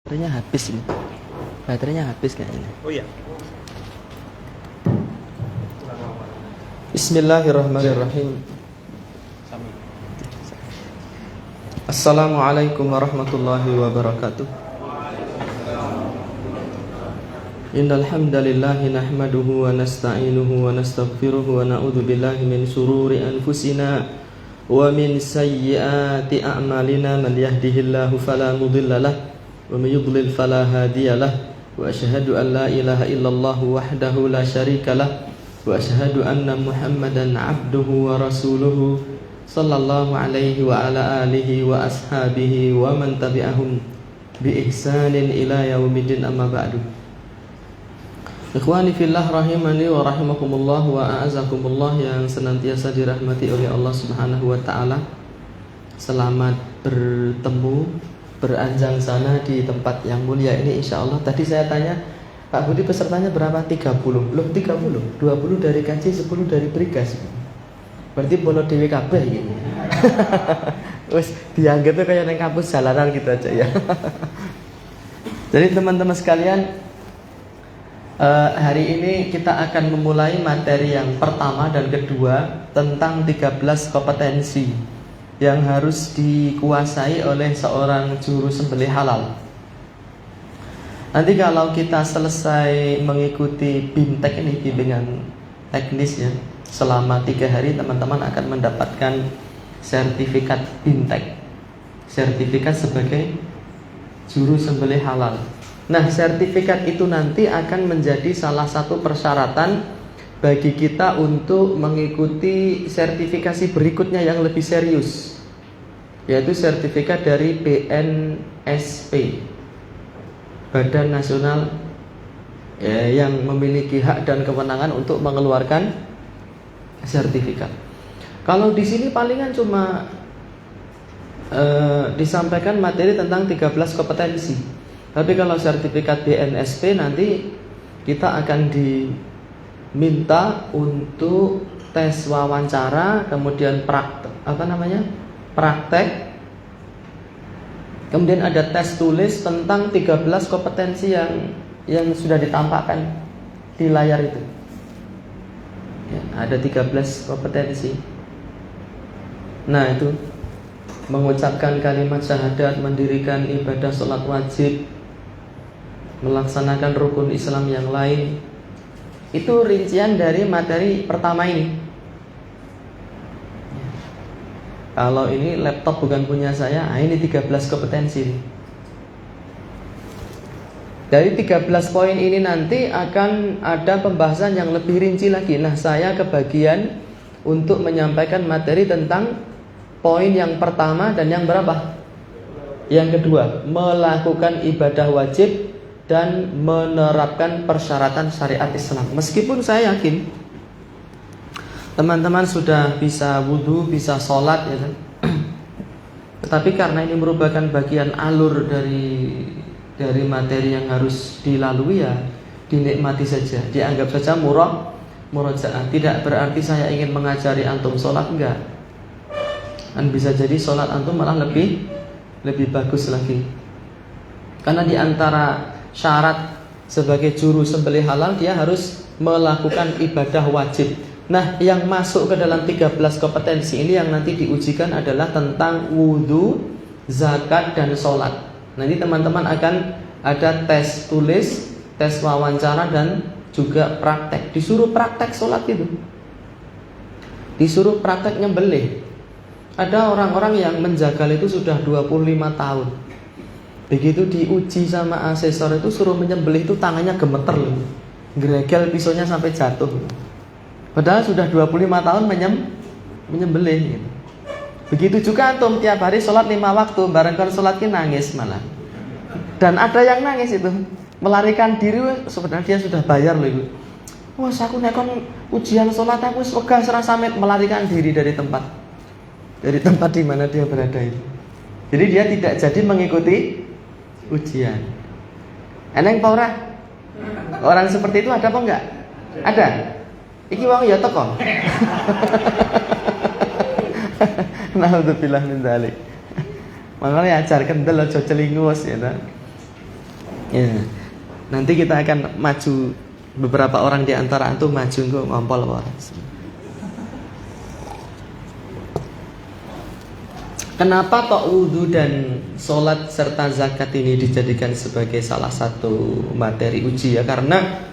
Baterainya habis ini. Baterainya habis kayaknya. Oh iya. Bismillahirrahmanirrahim. Assalamualaikum warahmatullahi wabarakatuh. Innal hamdalillahi nahmaduhu wa nasta'inuhu wa nastaghfiruhu wa na'udzu billahi min shururi anfusina wa min sayyiati a'malina. Man yahdihillahu fala mudilla lahu wa may yudlil fala hadiyalah. Wa asyhadu an la ilaha illallah wahdahu la syarika lah wa asyhadu anna Muhammadan abduhu wa rasuluhu sallallahu alaihi wa ala alihi wa ashabihi wa man tabi'ahum bi ihsanin ila yaumiddin, amma ba'du. Ikhwani fillah rahimani wa rahimakumullah wa a'azakumullah yang senantiasa dirahmati oleh Allah Subhanahu wa taala. Selamat bertemu, beranjang sana di tempat yang mulia ini insyaallah. Tadi saya tanya, Pak Budi pesertanya berapa? 30. Loh 30? 20 dari kaji, 10 dari brigas. Berarti bono dhewe kabeh gitu. Wes dianggapnya kayak nang kampus jalanan gitu aja ya. Jadi teman-teman sekalian, hari ini kita akan memulai materi yang pertama dan kedua tentang 13 kompetensi yang harus dikuasai oleh seorang juru sembelih halal. Nanti kalau kita selesai mengikuti BIMTEK ini, bimbingan teknis ya, selama 3 hari teman-teman akan mendapatkan sertifikat BIMTEK, sertifikat sebagai juru sembelih halal. Nah, sertifikat itu nanti akan menjadi salah satu persyaratan bagi kita untuk mengikuti sertifikasi berikutnya yang lebih serius, yaitu sertifikat dari BNSP, Badan Nasional yang memiliki hak dan kewenangan untuk mengeluarkan sertifikat. Kalau di sini palingan cuma disampaikan materi tentang 13 kompetensi. Tapi kalau sertifikat BNSP nanti kita akan diminta untuk tes wawancara, kemudian praktek, kemudian ada tes tulis tentang 13 kompetensi yang sudah ditampakkan di layar itu. Ya, ada 13 kompetensi. Nah, itu mengucapkan kalimat syahadat, mendirikan ibadah sholat wajib, melaksanakan rukun Islam yang lain. Itu rincian dari materi pertama ini. Kalau ini laptop bukan punya saya, ini 13 kompetensi. Dari 13 poin ini nanti akan ada pembahasan yang lebih rinci lagi. Nah, saya kebagian untuk menyampaikan materi tentang poin yang pertama dan yang berapa? Yang kedua, melakukan ibadah wajib dan menerapkan persyaratan syariat Islam. Meskipun saya yakin teman-teman sudah bisa wudhu, bisa sholat ya kan? Tetapi karena ini merupakan bagian alur dari materi yang harus dilalui, ya dinikmati saja, dianggap saja murojaah. Tidak berarti saya ingin mengajari antum sholat, enggak. Dan bisa jadi sholat antum malah lebih bagus lagi. Karena di antara syarat sebagai juru sembelih halal, dia harus melakukan ibadah wajib. Nah, yang masuk ke dalam 13 kompetensi ini yang nanti diujikan adalah tentang wudhu, zakat, dan sholat. Nanti teman-teman akan ada tes tulis, tes wawancara, dan juga praktek. Disuruh praktek sholat itu, disuruh praktek nyembelih. Ada orang-orang yang menjagal itu sudah 25 tahun. Begitu diuji sama asesor itu suruh menyembelih itu tangannya gemeter loh, geregel pisaunya sampai jatuh. Padahal sudah 25 tahun menyembelih gitu. Begitu juga antum tiap hari sholat 5 waktu, barangkali sholat ini nangis malah. Dan ada yang nangis itu melarikan diri, sebenarnya dia sudah bayar loh itu. Wah, aku nekon ujian sholat aku wegah serasa melarikan diri dari tempat di mana dia berada itu. Jadi dia tidak jadi mengikuti ujian. Eneng apa ora? Orang seperti itu ada apa enggak? Ada. Iki wong ya teko. Naudzubillah min dzalik. Makanya ajar kendel aja celingus ya ta. Ya. Nanti kita akan maju, beberapa orang di antara antum maju kok ngompol orang. Kenapa tok wudhu dan sholat serta zakat ini dijadikan sebagai salah satu materi uji ya? Karena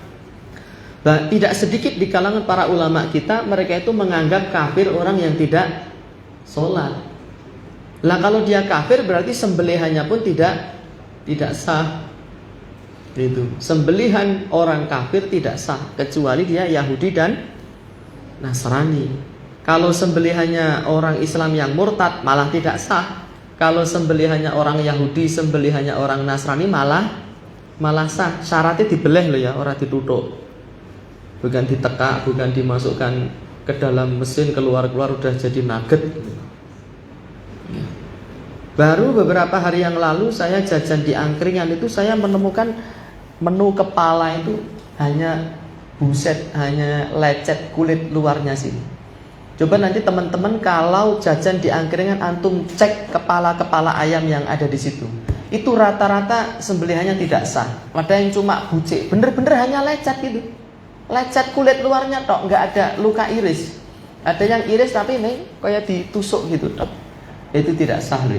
tidak sedikit di kalangan para ulama kita, mereka itu menganggap kafir orang yang tidak sholat. Lah kalau dia kafir berarti sembelihannya pun tidak sah. Itu sembelihan orang kafir tidak sah kecuali dia Yahudi dan Nasrani. Kalau sembelihannya orang Islam yang murtad malah tidak sah. Kalau sembelihannya orang Yahudi, sembelihannya orang Nasrani malah sah. Syaratnya dibeleh loh ya, orang ditutup. Bukan ditekak, bukan dimasukkan ke dalam mesin, keluar-keluar udah jadi nugget. Baru beberapa hari yang lalu saya jajan di angkringan itu, saya menemukan menu kepala itu hanya buset, hanya lecet kulit luarnya sini. Coba nanti teman-teman kalau jajan di angkringan antum cek kepala-kepala ayam yang ada di situ. Itu rata-rata sembelihannya tidak sah. Ada yang cuma bucik, bener-bener hanya lecet gitu. Lecet kulit luarnya tok, nggak ada luka iris. Ada yang iris tapi nih kayak ditusuk gitu tok. Itu tidak sah loh.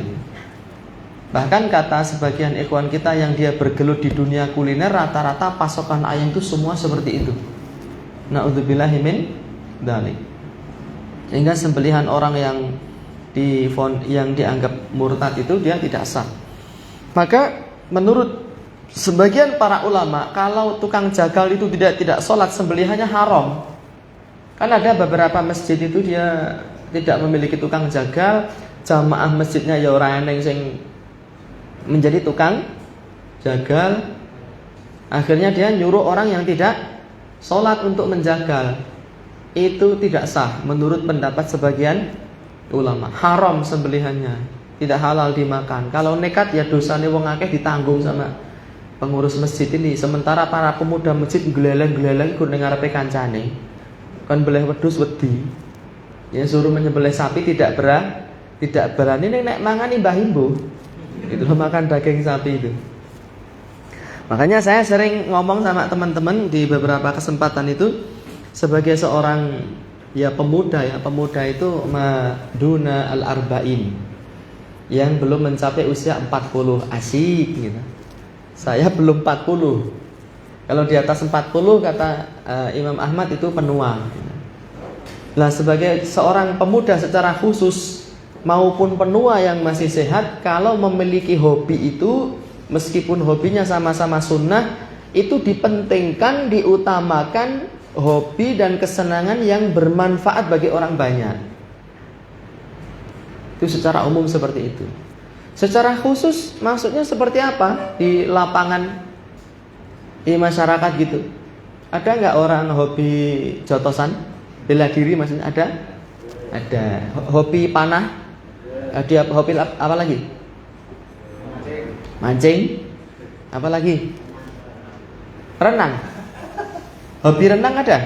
Bahkan kata sebagian ikhwan kita yang dia bergelut di dunia kuliner, rata-rata pasokan ayam itu semua seperti itu. Na'udzubillahi min dzalik. Sehingga sembelihan orang yang dianggap murtad itu dia tidak sah. Maka menurut sebagian para ulama, kalau tukang jagal itu tidak sholat, sembelihannya haram. Kan ada beberapa masjid itu dia tidak memiliki tukang jagal, jamaah masjidnya ya orang yang menjadi tukang jagal. Akhirnya dia nyuruh orang yang tidak sholat untuk menjagal. Itu tidak sah menurut pendapat sebagian ulama. Haram sembelihannya, tidak halal dimakan. Kalau nekat ya dosane wong akeh ditanggung sama pengurus masjid ini. Sementara para pemuda masjid geleleng-geleleng gur ning ngarepe kancane. Kan beleh wedhus wedi. Ya suruh menyembelih sapi tidak berani nek mangani Mbah Himbo. Itu makan daging sapi itu. Makanya saya sering ngomong sama teman-teman di beberapa kesempatan itu, sebagai seorang pemuda itu maduna al-arba'in, yang belum mencapai usia 40, asik gitu. Saya belum 40. Kalau di atas 40 kata Imam Ahmad itu penua. Nah, sebagai seorang pemuda secara khusus maupun penua yang masih sehat, kalau memiliki hobi itu, meskipun hobinya sama-sama sunnah, itu dipentingkan, diutamakan hobi dan kesenangan yang bermanfaat bagi orang banyak. Itu secara umum seperti itu. Secara khusus maksudnya seperti apa? Di lapangan, di masyarakat gitu. Ada nggak orang hobi jotosan, bela diri maksudnya? Ada. Hobi panah? Dia hobi apa lagi? Mancing? Apa lagi? Renang? Hobi renang ada?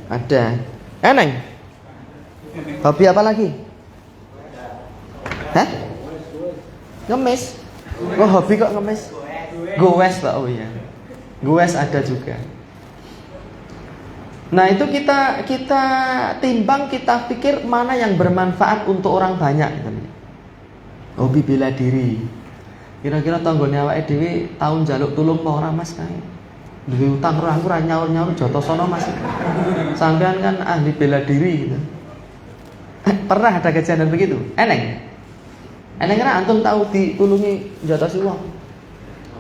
Ada. Eneng? Hobi apa lagi? Hah? Ngemis? Oh, hobi kok ngemis? Goes Pak, oh iya. Goes ada juga. Nah, itu kita timbang, kita pikir mana yang bermanfaat untuk orang banyak. Hobi bela diri. Kira-kira tanggone awake dhewe tahun njaluk tulung apa ora Mas kae? Duwe utang aku ora nyaur-nyaur jotosono Mas. Sampean kan ahli bela diri gitu. Pernah ada kejadian begitu? Eneng ora antum tahu ditulungi jotosi wong?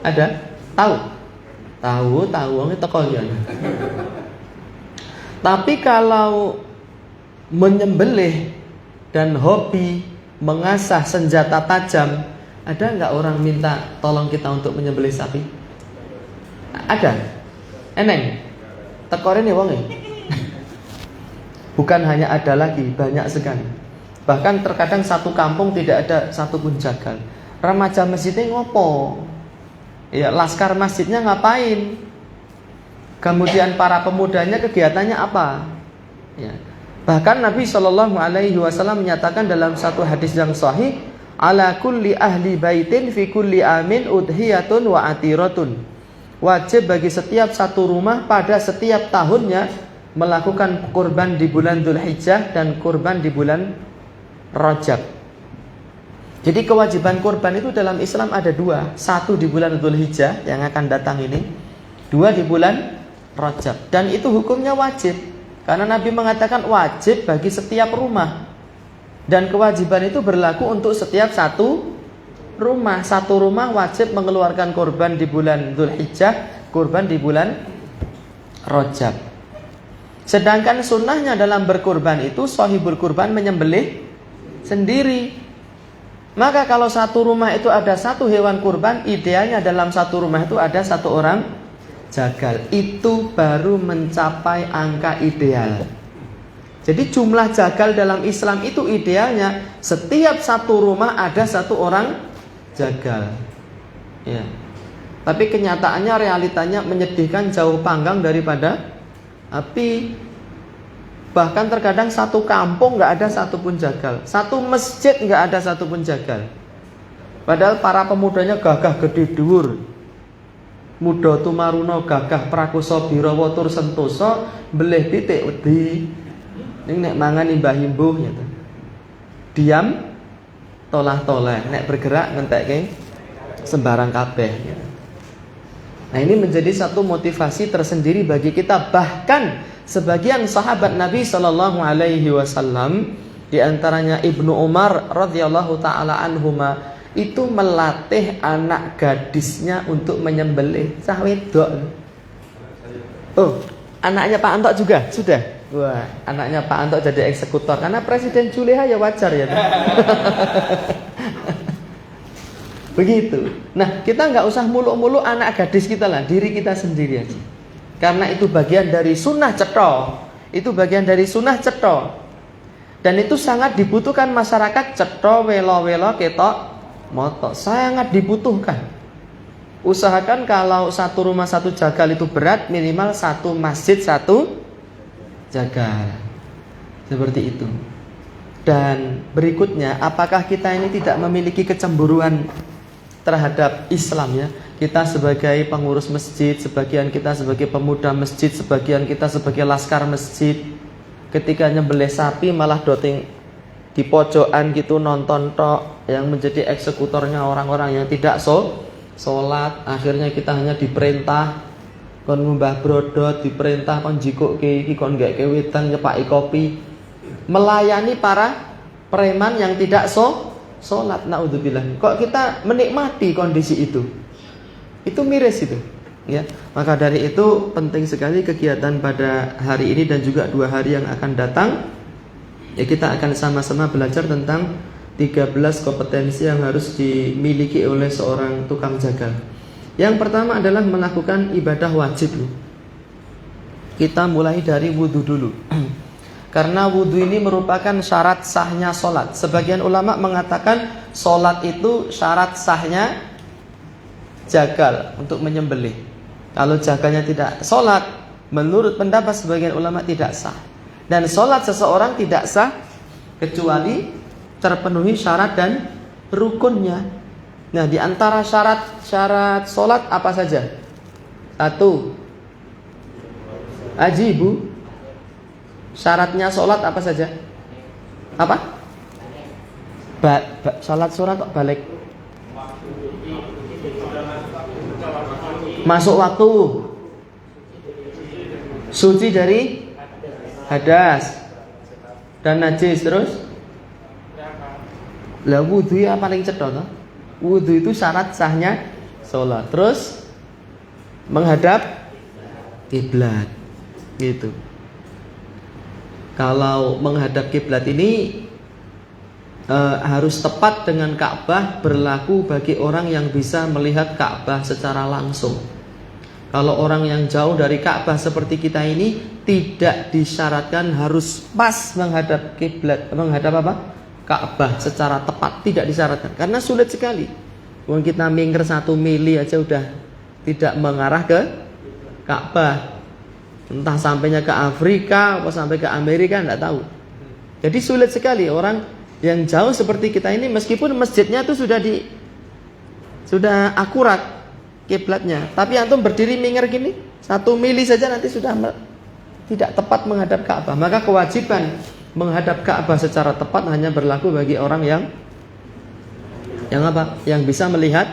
Ada? Tahu wong teko ya. Tapi kalau menyembelih dan hobi mengasah senjata tajam, ada nggak orang minta tolong kita untuk menyembelih sapi? Ada. Eneng. Tekore nih wonge. Bukan hanya ada lagi, banyak sekali. Bahkan terkadang satu kampung tidak ada satupun jagal. Remaja masjidnya ngopo? Ya, laskar masjidnya ngapain? Kemudian para pemudanya kegiatannya apa? Ya. Bahkan Nabi SAW menyatakan dalam satu hadis yang sahih, ala kulli ahli baitin fi kulli amin udhiyatun wa atiratun. Wajib bagi setiap satu rumah pada setiap tahunnya melakukan kurban di bulan Dzulhijjah dan kurban di bulan Rajab. Jadi kewajiban kurban itu dalam Islam ada dua. Satu di bulan Dzulhijjah yang akan datang ini, dua di bulan Rajab. Dan itu hukumnya wajib, karena Nabi mengatakan wajib bagi setiap rumah. Dan kewajiban itu berlaku untuk setiap satu rumah. Satu rumah wajib mengeluarkan kurban di bulan Dzulhijjah, kurban di bulan Rajab. Sedangkan sunnahnya dalam berkurban itu shahibul kurban menyembelih sendiri. Maka kalau satu rumah itu ada satu hewan kurban, idealnya dalam satu rumah itu ada satu orang jagal. Itu baru mencapai angka ideal. Jadi jumlah jagal dalam Islam itu idealnya setiap satu rumah ada satu orang jagal. Ya. Tapi kenyataannya, realitanya menyedihkan, jauh panggang daripada api. Bahkan terkadang satu kampung nggak ada satupun jagal, satu masjid nggak ada satupun jagal. Padahal para pemudanya gagah gede dhuwur, muda tumaruna gagah prakusa birawa tur sentosa, belih titik wedi. Ning nek mangan imbah imbuh gitu. Diam tolah-toleh, nek bergerak ngentekke sembarang kabeh gitu. Nah, ini menjadi satu motivasi tersendiri bagi kita. Bahkan sebagian sahabat Nabi Shallallahu Alaihi Wasallam, diantaranya Ibnu Umar radhiyallahu taala anhuma, itu melatih anak gadisnya untuk menyembelih cah wedok. Oh, anaknya Pak Antok juga sudah. Wah, anaknya Pak Antok jadi eksekutor karena Presiden Juleha, ya wajar ya. Begitu. Nah, kita nggak usah muluk-muluk anak gadis kita lah, diri kita sendiri aja. Karena itu bagian dari sunnah cetha. Itu bagian dari sunnah cetha. Dan itu sangat dibutuhkan masyarakat. Cetha welo-welo ketok moto, sangat dibutuhkan. Usahakan kalau satu rumah satu jagal itu berat, minimal satu masjid satu jagal. Seperti itu. Dan berikutnya, apakah kita ini tidak memiliki kecemburuan terhadap Islam ya? Kita sebagai pengurus masjid, sebagian kita sebagai pemuda masjid, sebagian kita sebagai laskar masjid, ketika nyembelih sapi malah doting di pojokan gitu nonton tok, yang menjadi eksekutornya orang-orang yang tidak sholat. Akhirnya kita hanya diperintah kon ngumbah brodot, diperintah kon jikuke iki, kon gak kewetan nyepaki kopi, melayani para preman yang tidak sholat. Naudzubillah. Kok kita menikmati kondisi itu? Itu miris itu, ya. Maka dari itu penting sekali kegiatan pada hari ini dan juga 2 hari yang akan datang. Ya, kita akan sama-sama belajar tentang 13 kompetensi yang harus dimiliki oleh seorang tukang jagal. Yang pertama adalah melakukan ibadah wajib. Kita mulai dari wudhu dulu. Karena wudhu ini merupakan syarat sahnya sholat. Sebagian ulama mengatakan sholat itu syarat sahnya jagal untuk menyembelih. Kalau jagalnya tidak sholat, menurut pendapat sebagian ulama tidak sah. Dan sholat seseorang tidak sah kecuali terpenuhi syarat dan rukunnya. Nah, di antara syarat sholat apa saja? 1. Haji ibu, syaratnya sholat apa saja? Apa? Sholat surat kok balik. Masuk waktu, suci dari hadas dan najis. Terus lah wudhu ya paling cetha toh. Wudhu itu syarat sahnya sholat. Terus menghadap kiblat gitu. Kalau menghadap kiblat ini harus tepat dengan Ka'bah, berlaku bagi orang yang bisa melihat Ka'bah secara langsung. Kalau orang yang jauh dari Ka'bah seperti kita ini, tidak disyaratkan harus pas menghadap kiblat, menghadap apa? Ka'bah secara tepat, tidak disyaratkan. Karena sulit sekali. Wong kita mingkir 1 mili aja udah tidak mengarah ke Ka'bah. Entah sampainya ke Afrika atau sampai ke Amerika, enggak tahu. Jadi sulit sekali orang Yang jauh seperti kita ini, meskipun masjidnya itu sudah akurat kiblatnya, tapi antum berdiri minggir gini 1 mili saja nanti sudah tidak tepat menghadap Ka'bah. Maka kewajiban menghadap Ka'bah secara tepat hanya berlaku bagi orang yang apa? Yang bisa melihat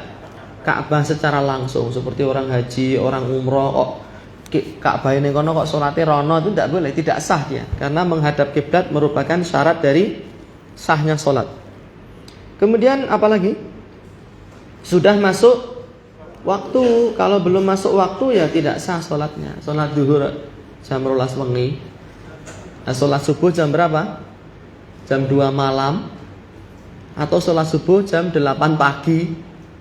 Ka'bah secara langsung, seperti orang haji, orang umroh. Oh, Ka'bah ini kono kok salate rono, itu tidak boleh, tidak sah dia. Karena menghadap kiblat merupakan syarat dari sahnya salat. Kemudian apalagi? Sudah masuk waktu. Kalau belum masuk waktu ya tidak sah salatnya. Salat zuhur jam 12 wengi. Nah, salat subuh jam berapa? Jam 2 malam. Atau sholat subuh jam 8 pagi.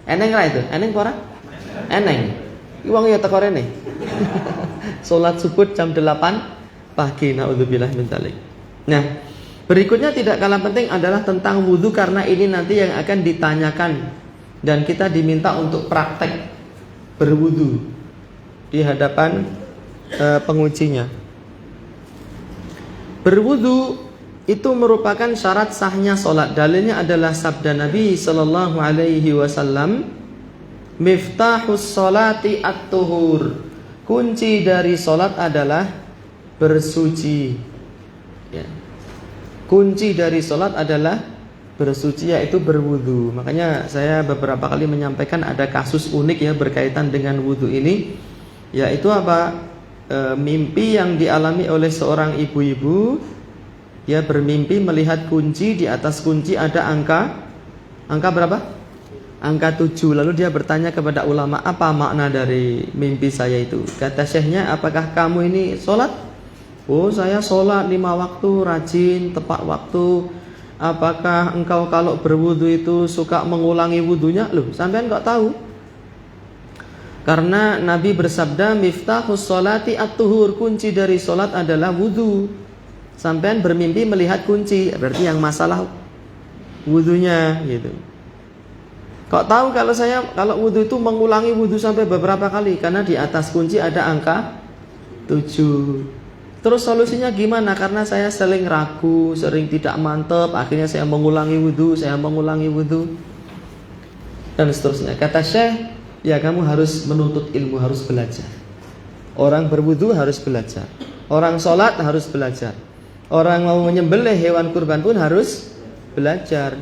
Eneng ra itu? Eneng apa ora? Eneng. Wong ya teko rene. Sholat subuh jam 8 pagi. Naudzubillah min dzalik. Nah, berikutnya tidak kalah penting adalah tentang wudu, karena ini nanti yang akan ditanyakan dan kita diminta untuk praktek berwudu di hadapan pengujinya. Berwudu itu merupakan syarat sahnya solat. Dalilnya adalah sabda Nabi sallallahu alaihi wasallam, "Miftahus sholati at-tuhur." Kunci dari solat adalah bersuci. Ya. Kunci dari solat adalah bersuci, yaitu berwudu. Makanya saya beberapa kali menyampaikan ada kasus unik ya berkaitan dengan wudu ini, yaitu apa? Mimpi yang dialami oleh seorang ibu-ibu. Ya, bermimpi melihat kunci, di atas kunci ada angka berapa? Angka 7. Lalu dia bertanya kepada ulama, apa makna dari mimpi saya itu? Kata syekhnya, apakah kamu ini sholat? Oh, saya sholat 5 waktu, rajin, tepat waktu. Apakah engkau kalau berwudu itu suka mengulangi wudunya? Loh, sampean kok tahu? Karena Nabi bersabda, miftahus sholati at-tuhur, kunci dari sholat adalah wudu. Sampean bermimpi melihat kunci, berarti yang masalah wudunya gitu. Kok tahu kalau wudu itu mengulangi wudu sampai beberapa kali? Karena di atas kunci ada angka 7. Terus solusinya gimana? Karena saya sering ragu, sering tidak mantap, akhirnya saya mengulangi wudu, dan seterusnya. Kata Syekh, ya kamu harus menuntut ilmu, harus belajar. Orang berwudu harus belajar. Orang sholat harus belajar. Orang mau menyembelih hewan kurban pun harus belajar.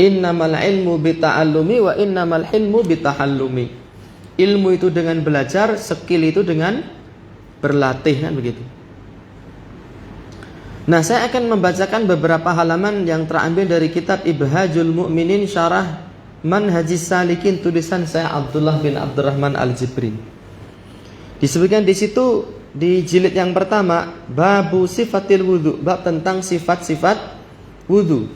Innamal ilmu bita'allumi wa innamal hilmu bitahallumi. Ilmu itu dengan belajar, skill itu dengan berlatih, kan begitu. Nah, saya akan membacakan beberapa halaman yang terambil dari kitab Ibhajul Mu'minin Syarah Manhajis Salikin, tulisan saya Abdullah bin Abdurrahman Al-Jibrin. Disebutkan di situ di jilid yang pertama, babu sifatil wudu, bab tentang sifat-sifat wudu.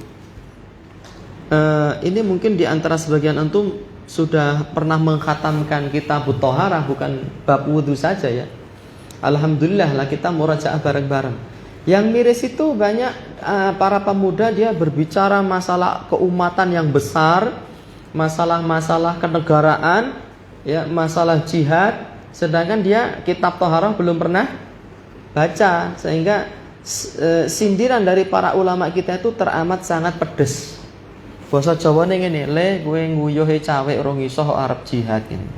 Ini mungkin di antara sebagian antum sudah pernah mengkhatamkan kitab Thaharah, bukan bab wudu saja ya. Alhamdulillah lah kita murajaah bareng-bareng. Yang miris itu banyak para pemuda, dia berbicara masalah keumatan yang besar, masalah-masalah kenegaraan, ya, masalah jihad. Sedangkan dia kitab Thaharah belum pernah baca, sehingga sindiran dari para ulama kita itu teramat sangat pedes. Basa Jawane ngene, le kowe nguyuhe cawek urung iso kok arep jihad ini.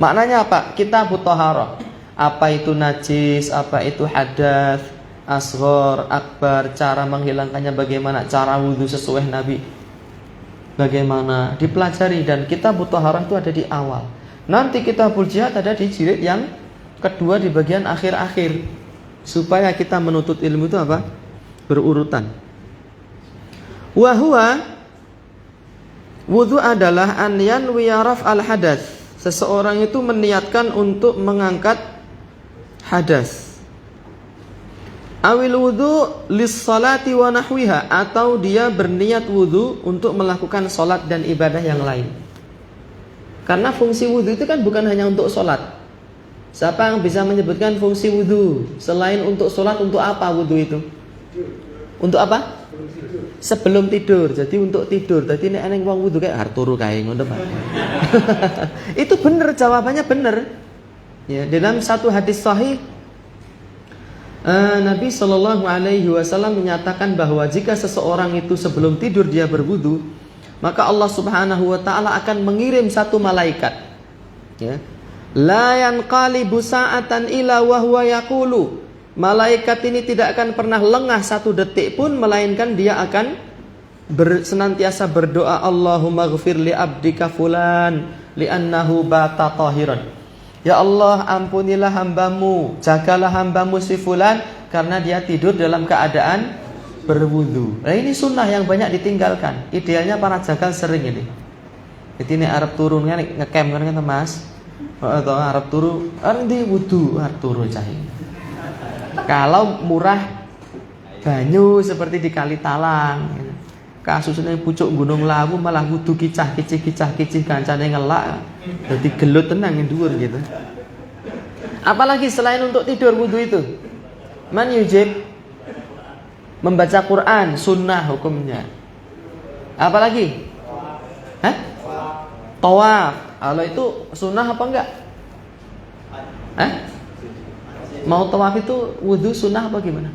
Maknanya apa? Kitab Thaharah. Apa itu najis, apa itu hadas, asghar, akbar, cara menghilangkannya bagaimana, cara wudu sesuai Nabi bagaimana, dipelajari. Dan kitab Thaharah itu ada di awal. Nanti kitabul jihad ada di jilid yang kedua di bagian akhir-akhir, supaya kita menuntut ilmu itu apa? Berurutan. Wahwa, wudu adalah an yanwi raf al hadas. Seseorang itu meniatkan untuk mengangkat hadas. Awil wudu lis salati wa nahwiha, atau dia berniat wudu untuk melakukan salat dan ibadah yang lain. Karena fungsi wudu itu kan bukan hanya untuk sholat. Siapa yang bisa menyebutkan fungsi wudu selain untuk sholat? Untuk apa wudu itu? Untuk apa? Sebelum tidur. Jadi untuk tidur. Jadi nek eneng wong wudu kayak harturu kae ngono Pak. Itu benar, jawabannya benar. Ya, dalam satu hadis sahih Nabi Shallallahu Alaihi Wasallam menyatakan bahwa jika seseorang itu sebelum tidur dia berwudu, maka Allah Subhanahu Wa Taala akan mengirim satu malaikat, ya, la yanqalibu sa'atan illa wa huwa yaqulu. Malaikat ini tidak akan pernah lengah satu detik pun, melainkan dia akan senantiasa berdoa, Allahumma ghfir li abdika fulan li'annahu bata tahiran. Ya Allah, ampunilah hambamu, jagalah hambamu si fulan karena dia tidur dalam keadaan berwudu. Nah, ini sunnah yang banyak ditinggalkan. Idealnya para jagal sering ini. Jadi ini Arab turun kan ngecamp kan Mas. Atau Arab turun, di wudu Arab turun cahaya. Kalau murah banyu seperti di Kali Talang, kasusnya pucuk Gunung Lawu malah wudu kicah-kicih kancane ngelak, jadi gelut tenang yang dhuwur gitu. Apalagi selain untuk tidur wudu itu, man yujib, membaca Quran sunnah hukumnya. Apalagi? Hah? Tawaf. Kalau itu sunnah apa enggak? Hah? Mau tawaf itu wudu sunnah apa gimana?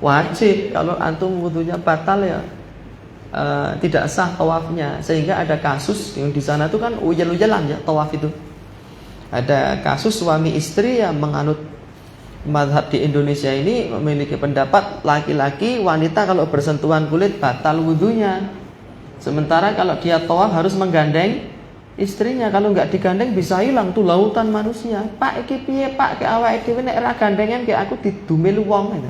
Wajib. Kalau antum wudunya batal ya tidak sah tawafnya. Sehingga ada kasus yang di sana itu kan ugal-ugalan ya tawaf itu. Ada kasus suami istri yang menganut mazhab di Indonesia ini memiliki pendapat laki-laki wanita kalau bersentuhan kulit batal wudunya. Sementara kalau dia tawaf harus menggandeng istrinya. Kalau nggak digandeng bisa hilang tuh lautan manusia. Pak iki piye Pak, ke awake dhewe nek ora gandengan ke aku didumel wong.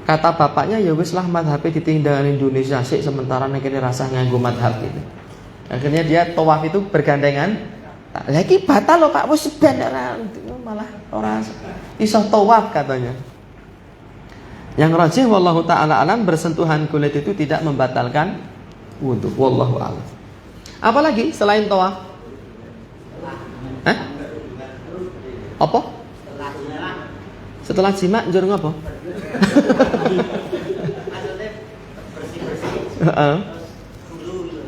Kata bapaknya, ya wis lah madhabe ditinggalin Indonesia sik sementara nek kene rasah nganggo madhab itu. Akhirnya dia tawaf itu bergandengan. Lah iki batal lho Pak, wis ben malah ora iso tawaf katanya. Yang rajih wallahu taala alam, bersentuhan kulit itu tidak membatalkan wudu. Wallahu a'lam. Apalagi selain tawaf? Hah? Apa? Setelah jima njur ngopo?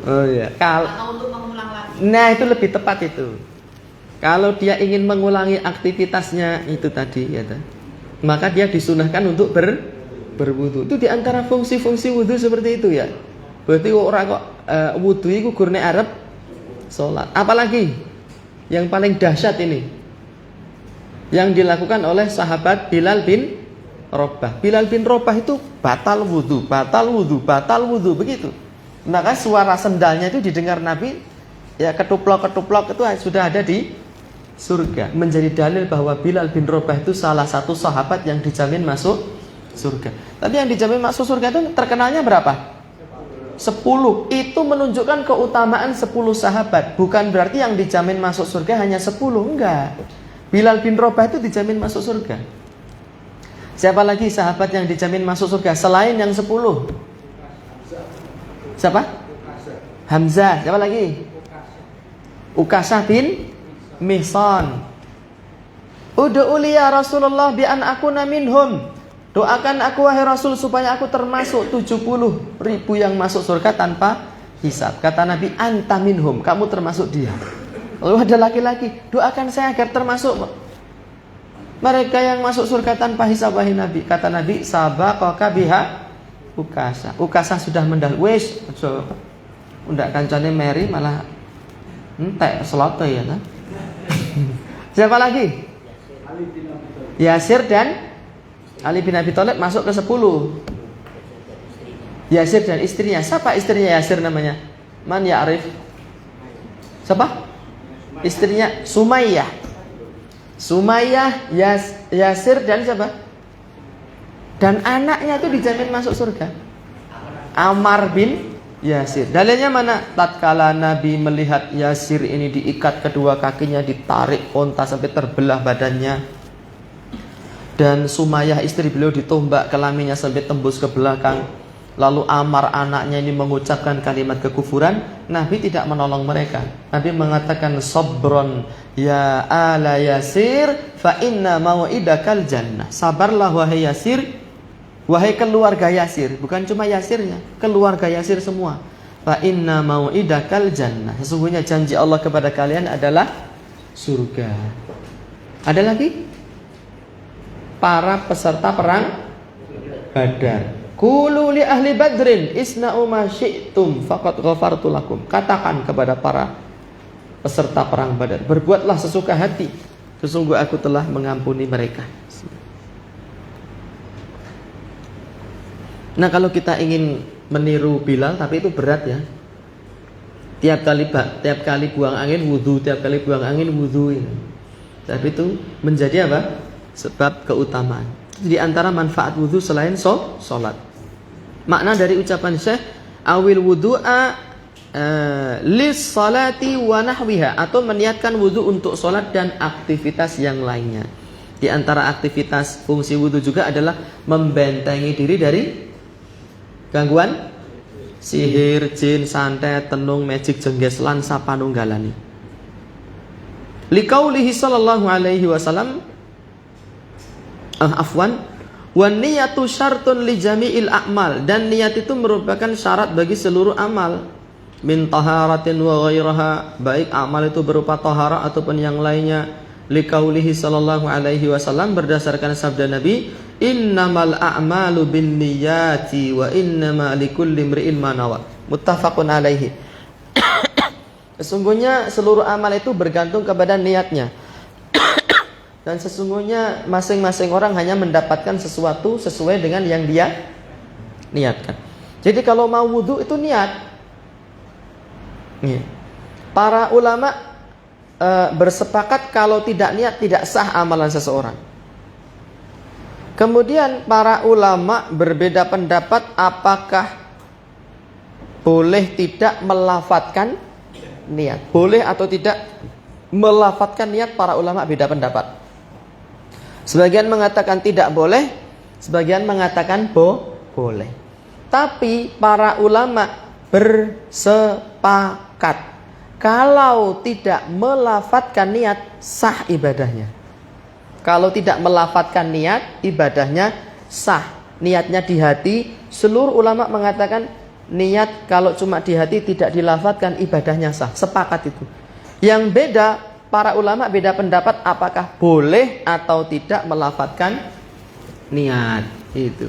Oh iya. Nah itu lebih tepat itu. Kalau dia ingin mengulangi aktivitasnya itu tadi, ya, maka dia disunahkan untuk berwudu. Itu diantara fungsi-fungsi wudu seperti itu ya. Berarti orang kok wudu itu gurne Arab sholat. Apalagi yang paling dahsyat ini, yang dilakukan oleh sahabat Bilal bin Rabah. Bilal bin Rabah itu batal wudu begitu. Maka suara sendalnya itu didengar Nabi, ya ketuplok-ketuplok itu sudah ada di surga. Menjadi dalil bahwa Bilal bin Rabah itu salah satu sahabat yang dijamin masuk surga. Tapi yang dijamin masuk surga itu terkenalnya berapa? 10. Itu menunjukkan keutamaan 10 sahabat. Bukan berarti yang dijamin masuk surga hanya 10. Enggak. Bilal bin Rabah itu dijamin masuk surga. Siapa lagi sahabat yang dijamin masuk surga selain yang 10? Siapa? Hamzah. Siapa lagi? Ukasah bin Mihsan. Ud'u li ya Rasulullah bi an akuna minhum. Doakan aku wahai Rasul supaya aku termasuk 70.000 yang masuk surga tanpa hisab. Kata Nabi, anta minhum, kamu termasuk dia. Lalu ada laki-laki, doakan saya agar termasuk mereka yang masuk surga tanpa hisab wahai Nabi. Kata Nabi, sabaqaka biha Ukasah. Ukasah sudah mendahului. Wes, so, undak kancane Mary malah entek selote ya kan. Siapa lagi? Yasir dan Ali bin Abi Thalib masuk ke 10. Yasir dan istrinya. Siapa istrinya Yasir namanya? Man ya'rif? Siapa? Istrinya Sumayyah. Sumayyah, Yasir dan siapa? Dan anaknya itu dijamin masuk surga. Ammar bin Yasir. Dalilnya mana? Tatkala Nabi melihat Yasir ini diikat kedua kakinya, ditarik onta sampai terbelah badannya, dan Sumayyah istri beliau ditombak kelaminnya sampai tembus ke belakang, lalu Ammar anaknya ini mengucapkan kalimat kekufuran, Nabi tidak menolong mereka. Nabi mengatakan, sabron ya ala Yasir fa inna mau'idakal jannah. Sabarlah wahai Yasir, wahai keluarga Yasir. Bukan cuma Yasirnya, keluarga Yasir semua. Fa inna mau'idakal jannah. Sesungguhnya janji Allah kepada kalian adalah surga. Ada lagi? para peserta perang Badar. Qulu li ahli badrin isna'u ma syi'tum faqad ghafartu lakum. Katakan kepada para peserta perang Badar, berbuatlah sesuka hati, sesungguh aku telah mengampuni mereka. Nah, kalau kita ingin meniru Bilal, tapi itu berat ya. Tiap kali buang angin wudu, tiap kali buang angin wudu. Tapi itu menjadi apa? Sebab keutamaan. Di antara manfaat wudu selain sholat. Makna dari ucapan Syekh, awil wudu'a lis salati wa nahwiha, atau meniatkan wudu untuk sholat dan aktivitas yang lainnya. Di antara aktivitas fungsi wudu juga adalah membentengi diri dari gangguan sihir, jin, santet, tenung, magic, jengges, lan sapanunggalane. Liqaulihi sallallahu alaihi wasallam, wan niyatu syartun li jami'il a'mal, dan niat itu merupakan syarat bagi seluruh amal. Min taharatin wa ghairaha, baik amal itu berupa tahara ataupun yang lainnya. Liqaulihi sallallahu alaihi wasallam, berdasarkan sabda Nabi, innamal a'malu binniyati wa innama likulli imri'in ma nawa. Muttafaqun alaihi. Sesungguhnya seluruh amal itu bergantung kepada niatnya. Dan sesungguhnya masing-masing orang hanya mendapatkan sesuatu sesuai dengan yang dia niatkan. Jadi kalau mau wudu itu niat. Para ulama bersepakat kalau tidak niat tidak sah amalan seseorang. Kemudian para ulama berbeda pendapat apakah boleh tidak melafadzkan niat. Boleh atau tidak melafadzkan niat, para ulama beda pendapat. Sebagian mengatakan tidak boleh, sebagian mengatakan boleh. Tapi para ulama bersepakat kalau tidak melafadzkan niat, sah ibadahnya. Kalau tidak melafadzkan niat, ibadahnya sah. Niatnya di hati. Seluruh ulama mengatakan niat kalau cuma di hati tidak dilafadzkan, ibadahnya sah. Sepakat itu. Yang beda, para ulama beda pendapat apakah boleh atau tidak melafadzkan niat. Itu.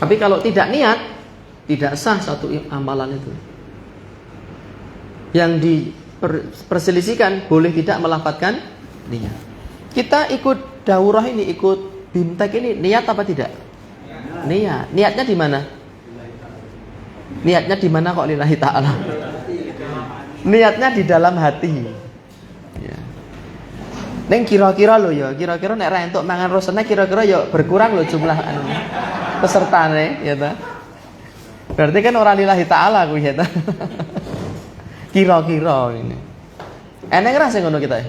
Tapi kalau tidak niat, tidak sah satu amalan itu. Yang diperselisihkan boleh tidak melafadzkan niat. Kita ikut daurah ini, ikut BIMTEK ini, niat apa tidak? Niat. Niatnya di mana? Niatnya di mana kok lillahi ta'ala? Niatnya di dalam hati. Ya. Neng kira-kira lo ya, kira-kira nek ra entuk mangan rosene kira-kira ya berkurang lo jumlah pesertane, ya ta? Berarti kan orang lillahi ta'ala kuwi ya ta. Kira-kira ini. Eneng ra sing ngono kita.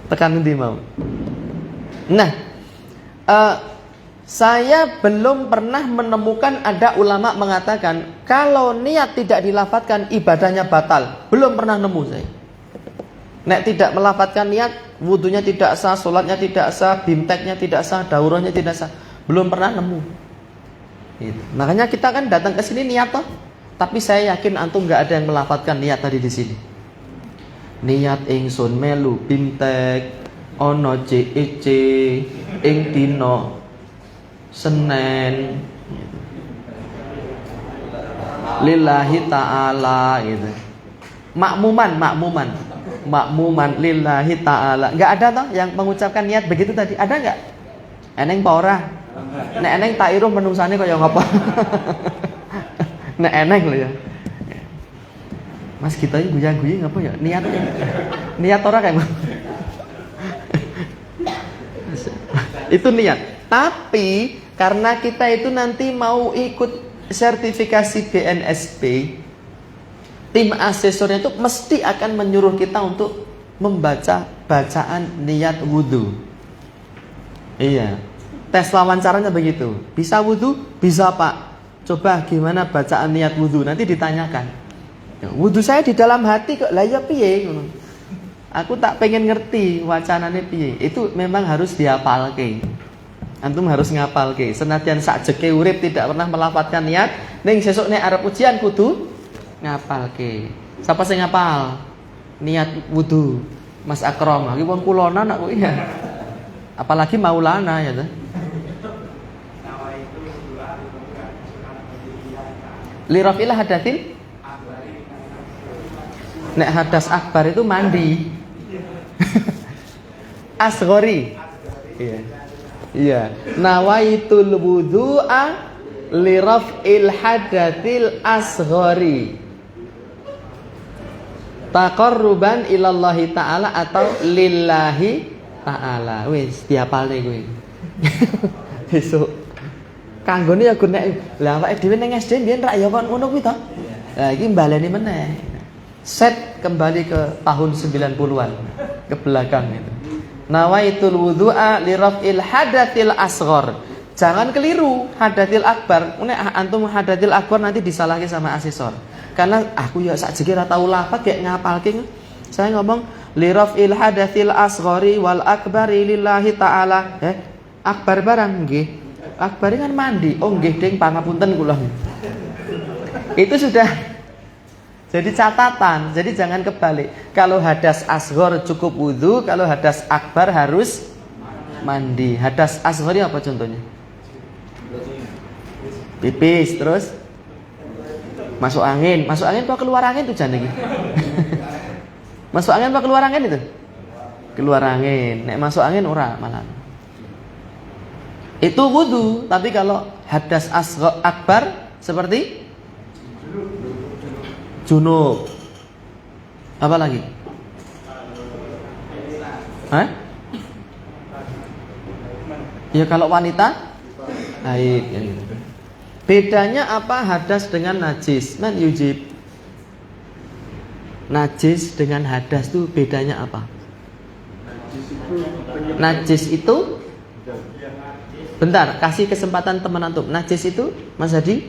Tekan ndi mau. Nah, saya belum pernah menemukan ada ulama mengatakan kalau niat tidak dilafadzkan ibadahnya batal. Belum pernah nemu saya. Nek tidak melafadzkan niat, wudunya tidak sah, sholatnya tidak sah, bimteknya tidak sah, daurahnya tidak sah. Belum pernah nemu. Gitu. Makanya kita kan datang ke sini niat toh. Tapi saya yakin antum nggak ada yang melafadzkan niat tadi di sini. Niat ingsun melu bimtek ono CEC ing dino Senin lillahi ta'ala gitu. Makmuman lillahi ta'ala. Enggak ada toh yang mengucapkan niat begitu tadi? Ada enggak? Eneng pa ora? Nek eneng tak iruh menungsane kaya ngapa? Nek eneng lho ya. Mas kita ini guya-guyi ngapa ya? Niat ora kayak itu niat. Tapi karena kita itu nanti mau ikut sertifikasi BNSP, tim asesornya itu mesti akan menyuruh kita untuk membaca bacaan niat wudu. Iya. Tes wawancaranya begitu. Bisa wudu? Bisa Pak. Coba gimana bacaan niat wudu? Nanti ditanyakan. Ya, wudu saya di dalam hati kok. Lah ya piye? Aku tak pengen ngerti wacanane piye. Itu memang harus dihafalke. Antum harus ngapalke. Senadyan sakjeke urip tidak pernah melafadzkan niat, ning sesuk nek arep ujian kudu ngapalke. Siapa sing ngapal? Niat wudu. Mas Akram, iki wong kulona nak kuwi ya. Apalagi Maulana ya tuh. Li rafil hadatsil. Nek hadas akbar itu mandi. Asghari. Iya. Iya. Nawaitul wudu'a li raf'il hadatsil asghari. Taqarruban ilallahi ta'ala atau lillahi ta'ala. Wis diapalne kuwi. Besok kanggone ya nek lha awake dhewe ning SD mbiyen rak ya kon ngono kuwi to. Lah iki mbaleni meneh. Set kembali ke tahun 90-an ke belakang itu. Nawaitul wudu'a li raf'il hadatsil asghar. Jangan keliru hadatsil akbar. Nek antum hadatsil akbar nanti disalahke sama asesor. Karena aku ya sakjane ora tau lafaz kayak ngapalke. Saya ngomong li raf'il hadatsil asghari wal akbari lillahi ta'ala. Akbar barang nggih. Akbar kan mandi. Oh nggih ding pangapunten kula. Itu sudah jadi catatan. Jadi jangan kebalik. Kalau hadas asghar cukup wudu, kalau hadas akbar harus mandi. Hadas asghari apa contohnya? Pipis terus masuk angin apa keluar angin tuh jan iki? Masuk angin apa keluar angin itu? Keluar angin. Nek masuk angin ora malah. Itu wudu, tapi kalau hadas asghar akbar seperti junub. Apa lagi? Hah? Ya kalau wanita haid ya gitu. Bedanya apa hadas dengan najis? Man yujib. Najis dengan hadas itu bedanya apa? Najis itu bentar, kasih kesempatan teman antum. Najis itu Mas Hadi?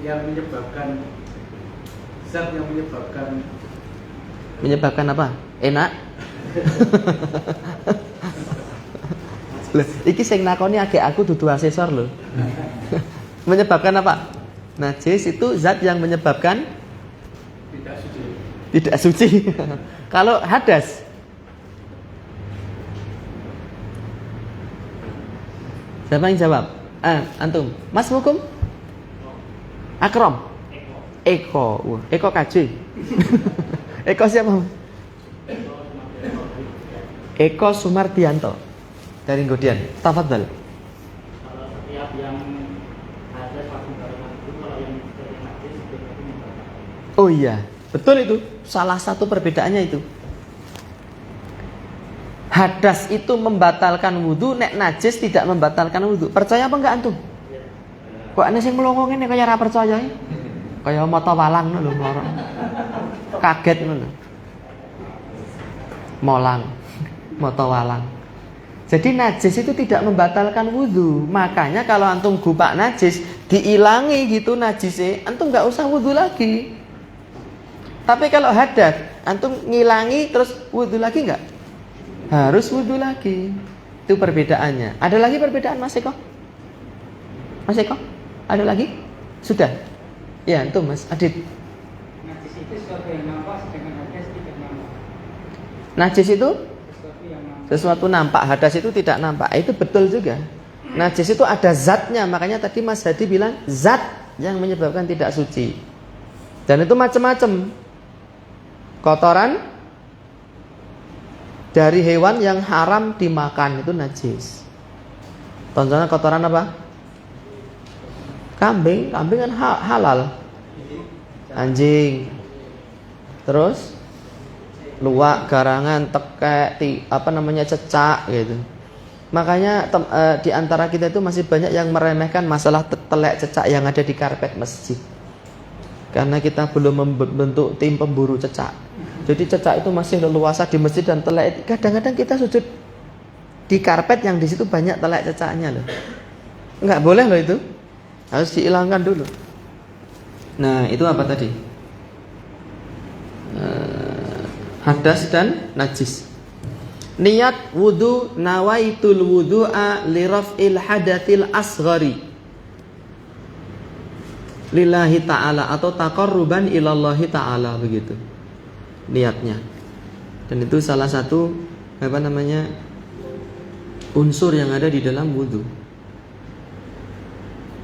Yang menyebabkan zat yang menyebabkan apa? Enak? Loh, iki sing nakoni agek aku dudu asesor loh. Menyebabkan apa? Najis itu zat yang menyebabkan tidak suci. Kalau hadas, siapa yang jawab? Antum. Mas Hukum? Akram? Eko. Wah, Eko KJ. Eko siapa? Eko Sumardianto dari Ngodian. Tafadhal. Kalau setiap yang ada satu barengan itu, kalau yang najis itu menyebabkan. Oh iya, betul itu. Salah satu perbedaannya itu. Hadas itu membatalkan wudhu, nek najis tidak membatalkan wudhu. Percaya apa enggak antum? Kok aneh sing melongo ngene kaya ora percaya. Kaya mata walang lho loro. Kaget ngono. Molang, mata walang. Jadi najis itu tidak membatalkan wudhu. Makanya kalau antum gupak najis, diilangi gitu najisnya, antum nggak usah wudhu lagi. Tapi kalau hadas, antum ngilangi terus wudhu lagi nggak? Harus wudhu lagi. Itu perbedaannya. Ada lagi perbedaan Mas Eko? Mas Eko? Ada lagi? Sudah? Ya, antum Mas Adit. Najis itu sesuatu yang nampak, sedangkan hadas tidak nampak. Najis itu? Sesuatu yang nampak. Sesuatu nampak, hadas itu tidak nampak. Itu betul juga. Najis itu ada zatnya, makanya tadi Mas Hadi bilang zat yang menyebabkan tidak suci. Dan itu macam-macam. Kotoran dari hewan yang haram dimakan itu najis. Contohnya kotoran apa? Kambing, kambing kan halal. Anjing. Terus luwak, garangan, tekek, cecak gitu. Makanya di antara kita itu masih banyak yang meremehkan masalah telek cecak yang ada di karpet masjid. Karena kita belum membentuk tim pemburu cecak. Jadi cecak itu masih leluasa di masjid dan telek. Kadang-kadang kita sujud di karpet yang di situ banyak telek cecaknya loh. Enggak boleh loh itu. Harus dihilangkan dulu. Nah, itu apa tadi? Hadas dan najis. Niat wudu, nawaitul wudu'a li raf'il hadatsil asghari. lillahi ta'ala atau taqarruban ilallahi ta'ala, begitu niatnya. Dan itu salah satu unsur yang ada di dalam wudu.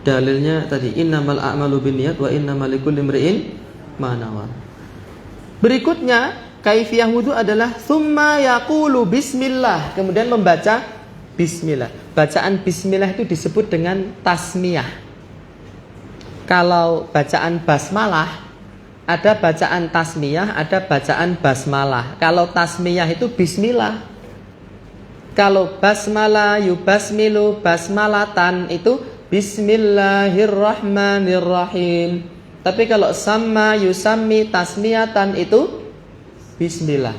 Dalilnya tadi innamal a'malu binniyat wa innamal likulli imri'in ma nawa. Berikutnya kaifiyah wudu adalah tsumma yaqulu bismillah, kemudian membaca bismillah. Bacaan bismillah itu disebut dengan tasmiyah. Kalau bacaan basmalah, ada bacaan tasmiyah, ada bacaan basmalah. Kalau tasmiyah itu bismillah. Kalau basmalah yubasmilu basmalatan itu bismillahirrahmanirrahim. Tapi kalau sama yusammi tasmiyatan itu bismillah.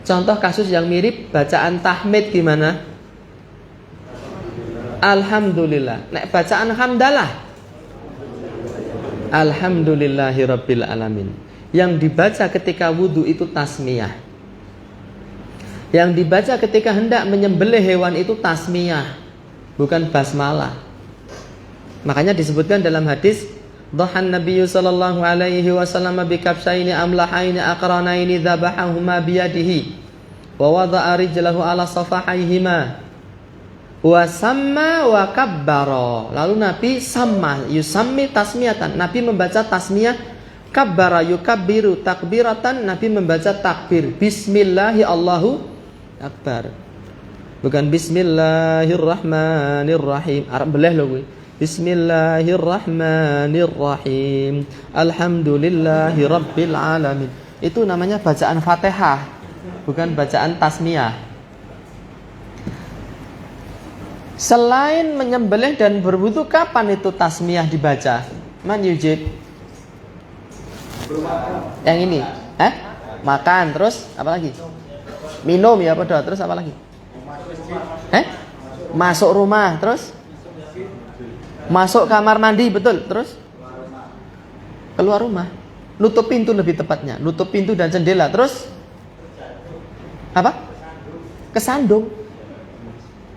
Contoh kasus yang mirip bacaan tahmid gimana? Alhamdulillah. Nek bacaan hamdalah, alhamdulillahirabbil alamin. Yang dibaca ketika wudu itu tasmiyah. Yang dibaca ketika hendak menyembelih hewan itu tasmiyah, bukan basmalah. Makanya disebutkan dalam hadis, dhahan nabiyyu sallallahu alaihi wasallam bi kabshaini amlahaini aqranaini dzabahahuma biyadihi wa wada'a rijlahu ala safahaihima wa samma wa kabbara. Lalu Nabi sama yusammi tasmiyatan, Nabi membaca tasmiyah. Kabbara yukabbiru takbiratan, Nabi membaca takbir. Bismillahi Allahu akbar, bukan bismillahirrahmanirrahim. Arab belah loh gue. Bismillahirrahmanirrahim. Alhamdulillahi rabbil alamin. Itu namanya bacaan Fatihah, bukan bacaan tasmiyah. Selain menyembelih dan berwudu, kapan itu tasmiyah dibaca? Man yujib? Yang ini? Makan, terus apa lagi? Minum ya pada, terus apa lagi? Masuk rumah, terus? Masuk kamar mandi, betul, terus? Keluar rumah. Nutup pintu lebih tepatnya, nutup pintu dan jendela, terus? Apa? Kesandung.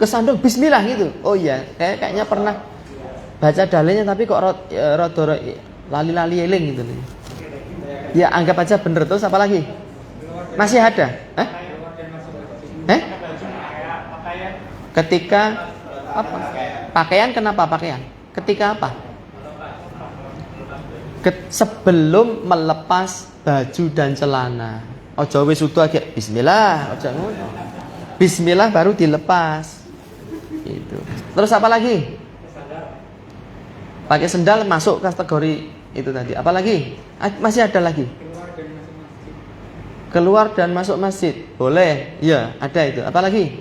Kesandung bismillah gitu. Oh iya, kayaknya pernah baca dalilnya tapi kok rada lali-lali eling gitu. Ya anggap aja bener. Terus apa lagi? Masih ada? Ketika apa? Pakaian, kenapa pakaian? Ketika apa? Sebelum melepas baju dan celana. Ojo wis utuh agak bismillah, ojo ngono. Bismillah baru dilepas. Itu. Terus apa lagi? Pakai sendal masuk kategori itu tadi. Apa lagi? Masih ada lagi. Keluar dan masuk masjid. Boleh. Iya, ada itu. Apa lagi?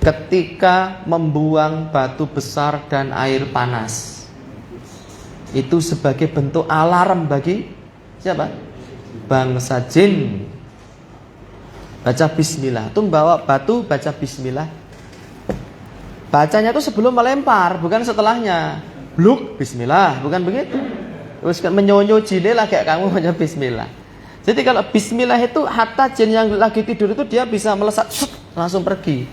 Ketika membuang batu besar dan air panas. Itu sebagai bentuk alarm bagi siapa? Bangsa jin. Baca bismillah. Itu bawa batu, baca bismillah. Bacanya itu sebelum melempar, bukan setelahnya. Bluk, bismillah, bukan begitu. Terus menyonyo jine lah kayak kamu baca bismillah. Jadi kalau bismillah itu hatta jin yang lagi tidur itu dia bisa melesat langsung pergi.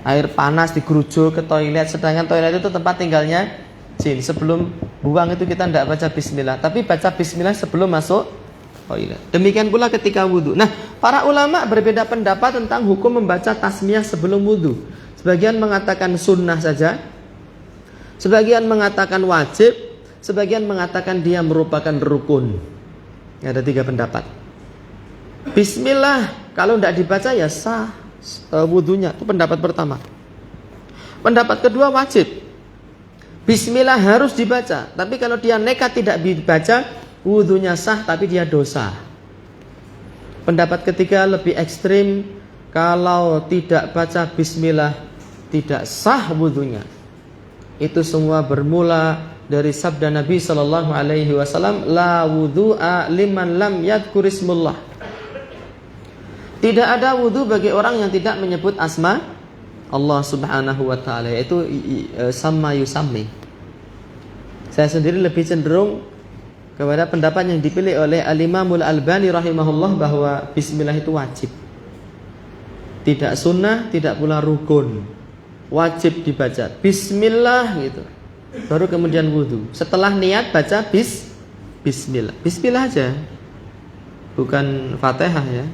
Air panas digerujuk ke toilet, sedangkan toilet itu tempat tinggalnya jin. Sebelum buang itu kita tidak baca bismillah, tapi baca bismillah sebelum masuk toilet. Demikian pula ketika wudu. Nah, para ulama berbeda pendapat tentang hukum membaca tasmiyah sebelum wudu. Sebagian mengatakan sunnah saja, sebagian mengatakan wajib, sebagian mengatakan dia merupakan rukun. Ada 3 pendapat. Bismillah kalau tidak dibaca ya sah wudunya. Itu pendapat pertama. Pendapat kedua wajib. Bismillah harus dibaca. Tapi kalau dia nekat tidak dibaca, wudunya sah tapi dia dosa. Pendapat ketiga lebih ekstrim. Kalau tidak baca bismillah tidak sah wudunya. Itu semua bermula dari sabda Nabi sallallahu alaihi wasallam, la wudu'a liman lam yadhkurismullah. Tidak ada wudu bagi orang yang tidak menyebut asma Allah Subhanahu wa taala, yaitu sama yusammi. Saya sendiri lebih cenderung kepada pendapat yang dipilih oleh Al-Imamul Albani rahimahullah bahwa bismillah itu wajib. Tidak sunnah, tidak pula rukun. Wajib dibaca bismillah gitu. baru kemudian wudu. Setelah niat baca bismillah. Bismillah aja. Bukan Fatihah ya.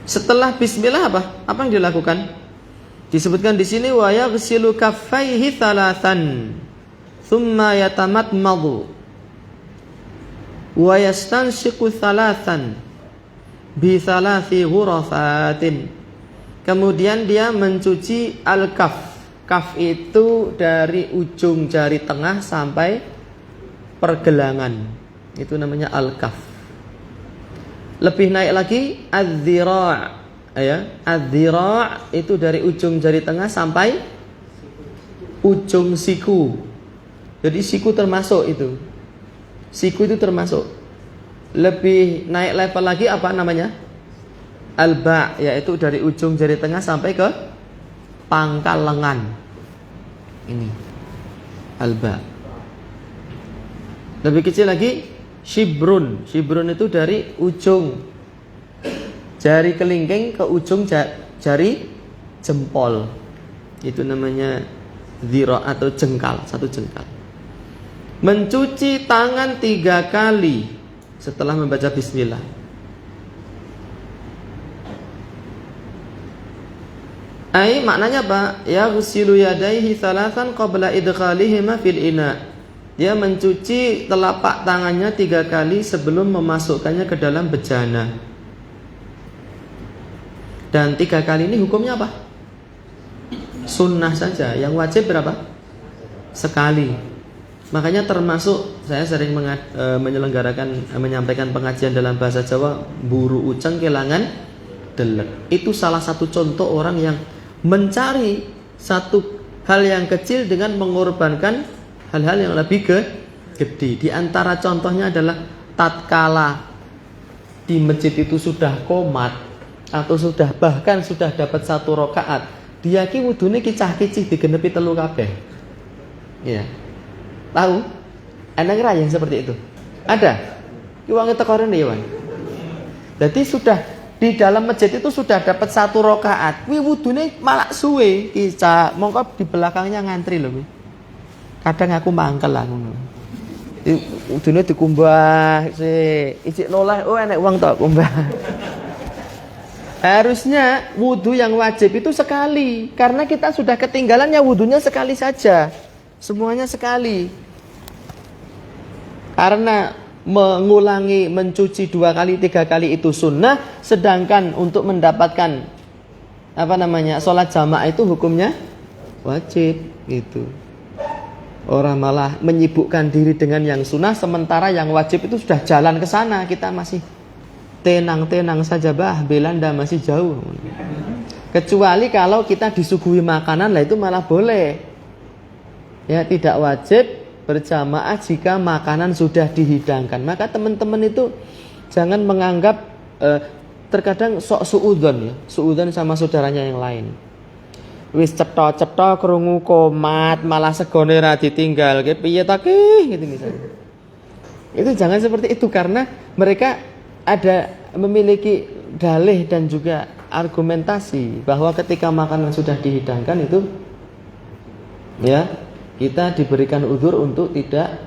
Setelah bismillah apa yang dilakukan? Disebutkan di sini wa yaghsilu kaffaihi thalathan thumma yatamatmadu wa yastanshiqu thalathan bi thalathi ghurafatin. Kemudian dia mencuci al-kaf. Kaf itu dari ujung jari tengah sampai pergelangan. Itu namanya al-kaf. Lebih naik lagi adz-dzira', ya. Adz-dzira' itu dari ujung jari tengah sampai ujung siku. Jadi siku termasuk itu. Siku itu termasuk. Lebih naik level lagi apa namanya? Al-ba', yaitu dari ujung jari tengah sampai ke pangkal lengan. Ini al-ba'. Lebih kecil lagi shibrun. Shibrun itu dari ujung jari kelingking ke ujung jari jempol. Itu namanya dzira' atau jengkal, satu jengkal. Mencuci tangan 3 kali setelah membaca bismillah. Maknanya apa? Ya ghusilu yadaihi thalathan qabla idkhalihima fil ina. Dia mencuci telapak tangannya 3 kali sebelum memasukkannya ke dalam bejana. Dan 3 kali ini hukumnya apa? Sunnah saja. Yang wajib berapa? Sekali. Makanya termasuk saya sering menyampaikan pengajian dalam bahasa Jawa, buru uceng kelangan delek. Itu salah satu contoh orang yang mencari satu hal yang kecil dengan mengorbankan hal-hal yang lebih gede. Di antara contohnya adalah tatkala di masjid itu sudah qomat atau bahkan sudah dapat 1 rakaat, dia ki wudune kicah-kicih digenepi 3 kabeh. Ya. Tahu? Ana ngira yang seperti itu. Ada. Ki wong teko rene ya, Wan. Jadi sudah di dalam masjid itu sudah dapat 1 rakaat. Kuwi wudune malah suwe, kicah. Mongko di belakangnya ngantri lho. Kadang aku mangkel lah ngono. Wudune dikumbah sik, ijik noleh, oh enek wong tok kumbah. Harusnya wudu yang wajib itu sekali, karena kita sudah ketinggalan ya wudunya sekali saja. Semuanya sekali. Karena mengulangi mencuci 2 kali 3 kali itu sunnah, sedangkan untuk mendapatkan sholat jamaah itu hukumnya wajib gitu. Orang malah menyibukkan diri dengan yang sunnah, sementara yang wajib itu sudah jalan ke sana, kita masih tenang-tenang saja, Belanda masih jauh. Kecuali kalau kita disuguhi makanan, lah itu malah boleh. Ya, tidak wajib berjamaah jika makanan sudah dihidangkan. Maka teman-teman itu jangan menganggap terkadang sok suudzon ya, suudzon sama saudaranya yang lain. Wis cetha-cetha krungu komat malah segone ra ditinggal, piye ta ki gitu misalnya. Itu jangan seperti itu, karena mereka memiliki dalih dan juga argumentasi bahwa ketika makanan sudah dihidangkan itu ya kita diberikan udzur untuk tidak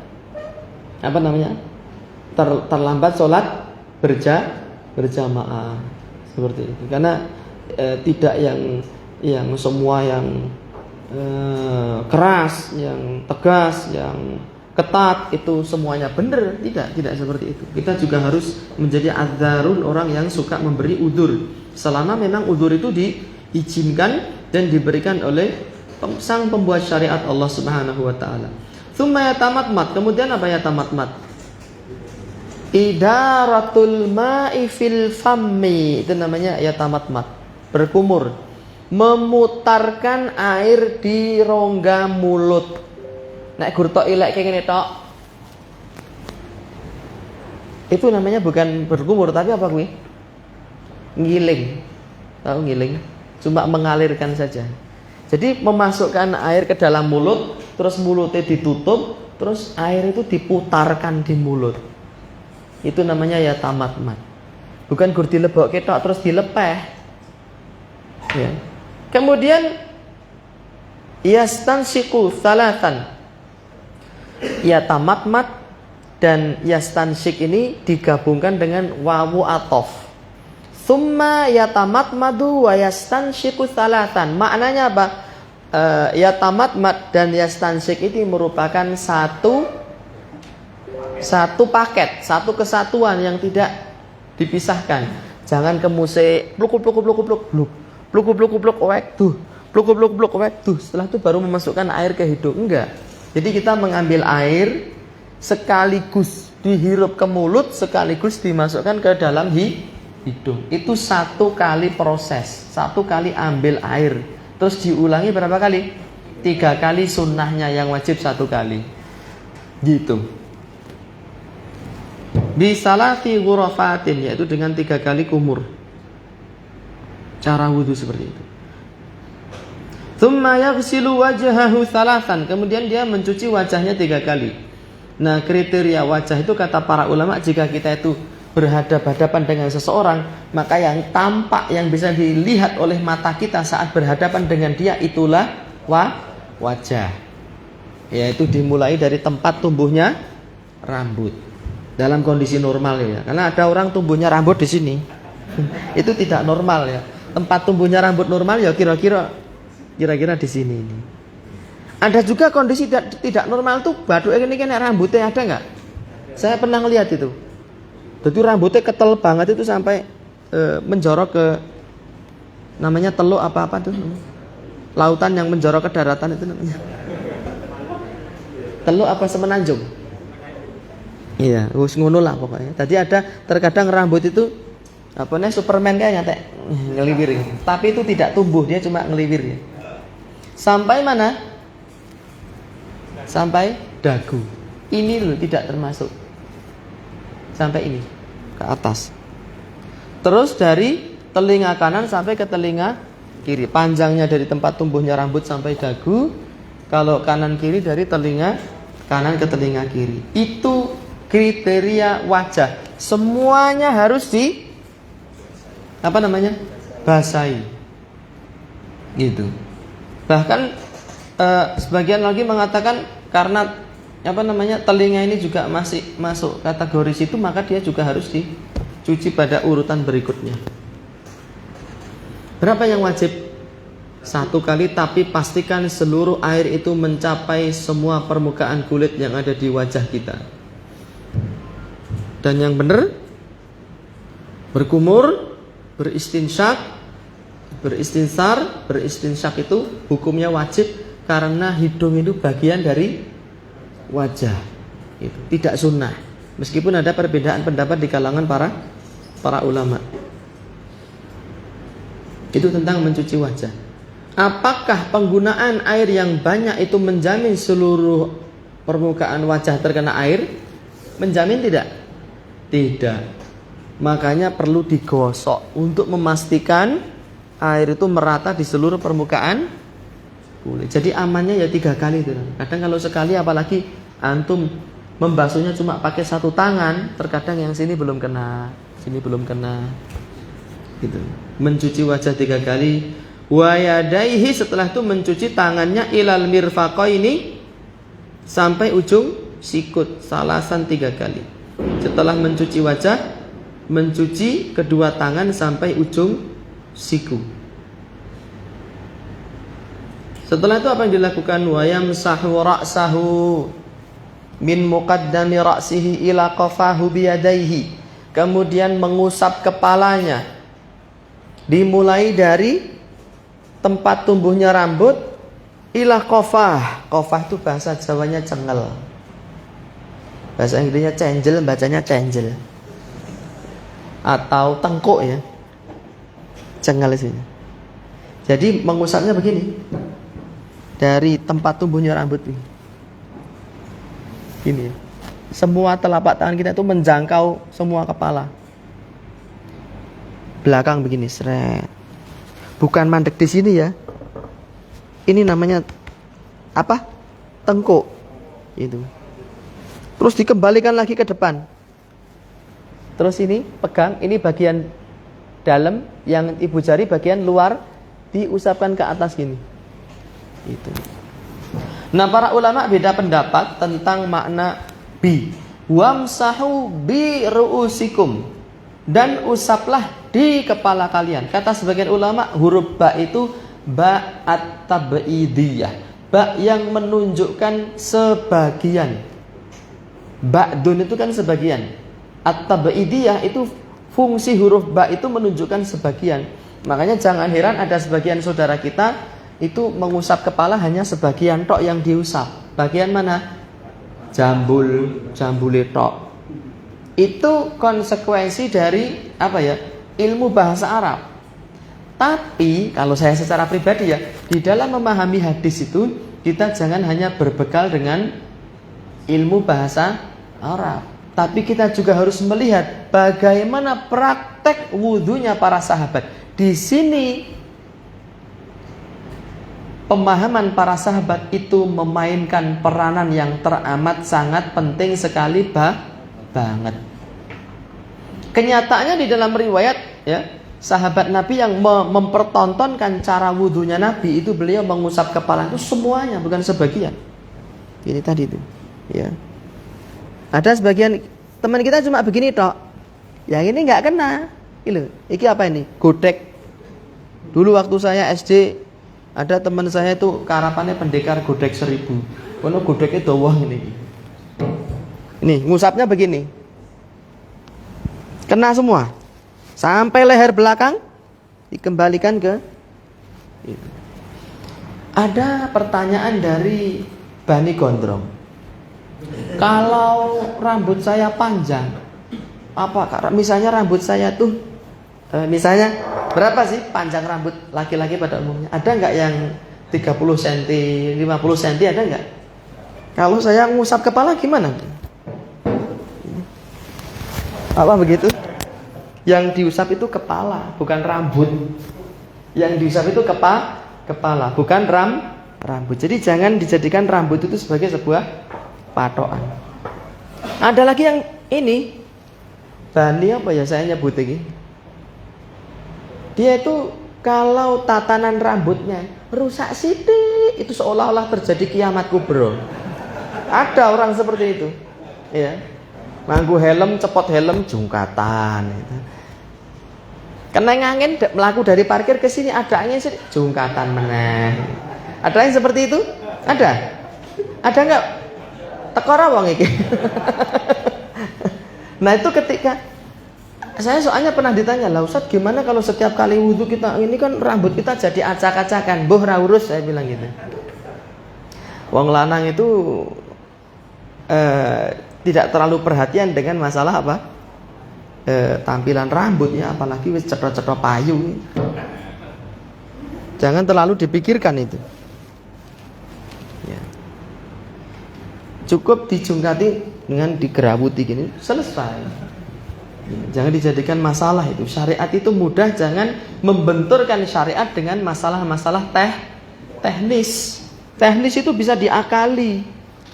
terlambat sholat berjamaah seperti itu. Karena tidak yang semua yang keras, yang tegas, yang ketat itu semuanya benar, tidak seperti itu. Kita juga harus menjadi adzarun, orang yang suka memberi udzur selama memang udzur itu diizinkan dan diberikan oleh sang pembuat syariat Allah Subhanahu wa taala. Tsumma yatamatmat, kemudian apa yatamatmat? Idaratul ma'i fil fammi, itu namanya yatamatmat, berkumur, memutarkan air di rongga mulut. Nek gur tok ilek kayak gini tok, itu namanya bukan berkumur, tapi apa kuwi? Ngiling. Tahu ngiling? Cuma mengalirkan saja. Jadi memasukkan air ke dalam mulut, terus mulutnya ditutup, terus air itu diputarkan di mulut. Itu namanya ya tamatmat. Bukan gur dilebokke tok terus dilepeh. Ya. Kemudian yastanshiqu thalathan. Yatamatmat dan yastanshik ini digabungkan dengan wawu atof. Tsumma yatamatmadu wa yastanshiqu thalathan. Maknanya apa? Yatamatmat dan yastanshik ini merupakan satu paket, satu kesatuan yang tidak dipisahkan. Jangan kemuse pluk wek tuh. Pluk wek tuh. Setelah itu baru memasukkan air ke hidung. Enggak. Jadi kita mengambil air sekaligus dihirup ke mulut, sekaligus dimasukkan ke dalam hidung. Itu satu kali proses, satu kali ambil air. Terus diulangi berapa kali? 3 kali sunnahnya, yang wajib 1 kali. Gitu. Bisalati ghurafatin, yaitu dengan 3 kali kumur. Cara wudhu seperti itu. Tsumma yaghsilu wajhahu thalathan. Kemudian dia mencuci wajahnya 3 kali. Nah, kriteria wajah itu kata para ulama, jika kita itu berhadapan-hadapan dengan seseorang, maka yang tampak, yang bisa dilihat oleh mata kita saat berhadapan dengan dia itulah wajah. Yaitu dimulai dari tempat tumbuhnya rambut. Dalam kondisi normal ya. Karena ada orang tumbuhnya rambut di sini. Itu tidak normal ya. Tempat tumbuhnya rambut normal ya kira-kira di sini ini. Ada juga kondisi tidak normal tuh batu ini kan rambutnya ada nggak? Saya pernah ngelihat itu. Jadi rambutnya ketel banget itu sampai menjorok ke namanya teluk apa tuh? Lautan yang menjorok ke daratan itu namanya. Teluk apa semenanjung? Iya, wis ngono lah pokoknya. Tadi ada terkadang rambut itu apa nih Superman kayaknya teh ngeliwir. Tapi itu tidak tumbuh, dia cuma ngeliwir ya. Sampai mana? Sampai dagu. Ini loh tidak termasuk. Sampai ini ke atas. Terus dari telinga kanan sampai ke telinga kiri. Panjangnya dari tempat tumbuhnya rambut sampai dagu. Kalau kanan kiri dari telinga kanan ke telinga kiri. Itu kriteria wajah. Semuanya harus basahi. Gitu. Bahkan sebagian lagi mengatakan karena telinga ini juga masih masuk kategori situ, maka dia juga harus dicuci pada urutan berikutnya. Berapa yang wajib? 1 kali, tapi pastikan seluruh air itu mencapai semua permukaan kulit yang ada di wajah kita. Dan yang benar berkumur, beristinsyak itu hukumnya wajib karena hidung itu bagian dari wajah. Itu tidak sunnah. Meskipun ada perbedaan pendapat di kalangan para ulama. Itu tentang mencuci wajah. Apakah penggunaan air yang banyak itu menjamin seluruh permukaan wajah terkena air? Menjamin tidak? Tidak. Makanya perlu digosok untuk memastikan air itu merata di seluruh permukaan kulit. Jadi amannya ya 3 kali itu. Kadang kalau sekali, apalagi antum membasuhnya cuma pakai 1 tangan, terkadang yang sini belum kena, sini belum kena. Gitu. Mencuci wajah 3 kali. Wa yadaihi, setelah itu mencuci tangannya ilal mirfaqaini, sampai ujung sikut, salasan 3 kali. Setelah mencuci wajah, mencuci kedua tangan sampai ujung siku. Setelah itu apa yang dilakukan? Wa yamsahu ra'sahu min muqaddami ra'sihi ila qafahu biyadaihi. Kemudian mengusap kepalanya, dimulai dari tempat tumbuhnya rambut ila qafah. Qafah itu bahasa Jawanya cengel. Bahasa Inggrisnya cenjel, bacanya cenjel. Atau tengkuk ya. Cengel sini. Jadi mengusapnya begini. Dari tempat tumbuhnya rambut ini. Ini ya. Semua telapak tangan kita itu menjangkau semua kepala. Belakang begini, seret. Bukan mandek di sini ya. Ini namanya apa? Tengkuk. Itu. Terus dikembalikan lagi ke depan. Terus ini pegang, ini bagian dalam, yang ibu jari bagian luar diusapkan ke atas gini. Itu. Nah, para ulama beda pendapat tentang makna bi. Wamsahu bi ru'usikum, dan usaplah di kepala kalian. Kata sebagian ulama, huruf ba itu ba at-tab'idiyah, ba yang menunjukkan sebagian. Ba'dun itu kan sebagian. At-tab'idiyah itu fungsi huruf ba itu menunjukkan sebagian. Makanya jangan heran ada sebagian saudara kita itu mengusap kepala hanya sebagian tok yang diusap. Bagian mana? Jambule tok. Itu konsekuensi dari apa ya? Ilmu bahasa Arab. Tapi kalau saya secara pribadi ya, di dalam memahami hadis itu kita jangan hanya berbekal dengan ilmu bahasa Arab, tapi kita juga harus melihat bagaimana praktek wudunya para sahabat. Di sini pemahaman para sahabat itu memainkan peranan yang teramat sangat penting sekali banget. Kenyataannya di dalam riwayat ya, sahabat Nabi yang mempertontonkan cara wudunya Nabi itu beliau mengusap kepala itu semuanya, bukan sebagian. Ini tadi itu, ya. Ada sebagian teman kita cuma begini tok. Yang ini nggak kena. Iki apa ini? Godek. Dulu waktu saya SD ada teman saya itu karapannya pendekar godek 1000. Kono godeknya dawa ini. Ini ngusapnya begini. Kena semua. Sampai leher belakang dikembalikan ke itu. Ada pertanyaan dari Bani Gondrong. Kalau rambut saya panjang, apa misalnya rambut saya tuh misalnya berapa sih panjang rambut laki-laki pada umumnya? Ada nggak yang 30 cm, 50 cm, ada nggak? Kalau saya ngusap kepala gimana? Apa begitu? Yang diusap itu kepala, bukan rambut. Yang diusap itu kepala, bukan rambut. Jadi jangan dijadikan rambut itu sebagai sebuah patokan. Ada lagi yang ini Bani apa ya saya nyebut ini. Dia itu kalau tatanan rambutnya rusak sidik, itu seolah-olah terjadi kiamat kubro. Ada orang seperti itu, ya. Manggu helm, cepot helm, jungkatan. Gitu. Kena angin melaku dari parkir ke sini ada angin sih, jungkatan meneh. Ada yang seperti itu? Ada nggak? Tekora wong iki. Nah itu ketika saya soalnya pernah ditanya, lah Ustaz gimana kalau setiap kali wudhu kita ini kan rambut kita jadi acak-acakan, boh ra urus, saya bilang gitu. Wong lanang itu tidak terlalu perhatian dengan masalah apa tampilan rambutnya, apalagi wis cetha-cetha payu. Jangan terlalu dipikirkan itu. Ya. Cukup dijungkati dengan digerawuti gini, selesai. Jangan dijadikan masalah itu. Syariat itu mudah, jangan membenturkan syariat dengan masalah-masalah teknis. Teknis itu bisa diakali.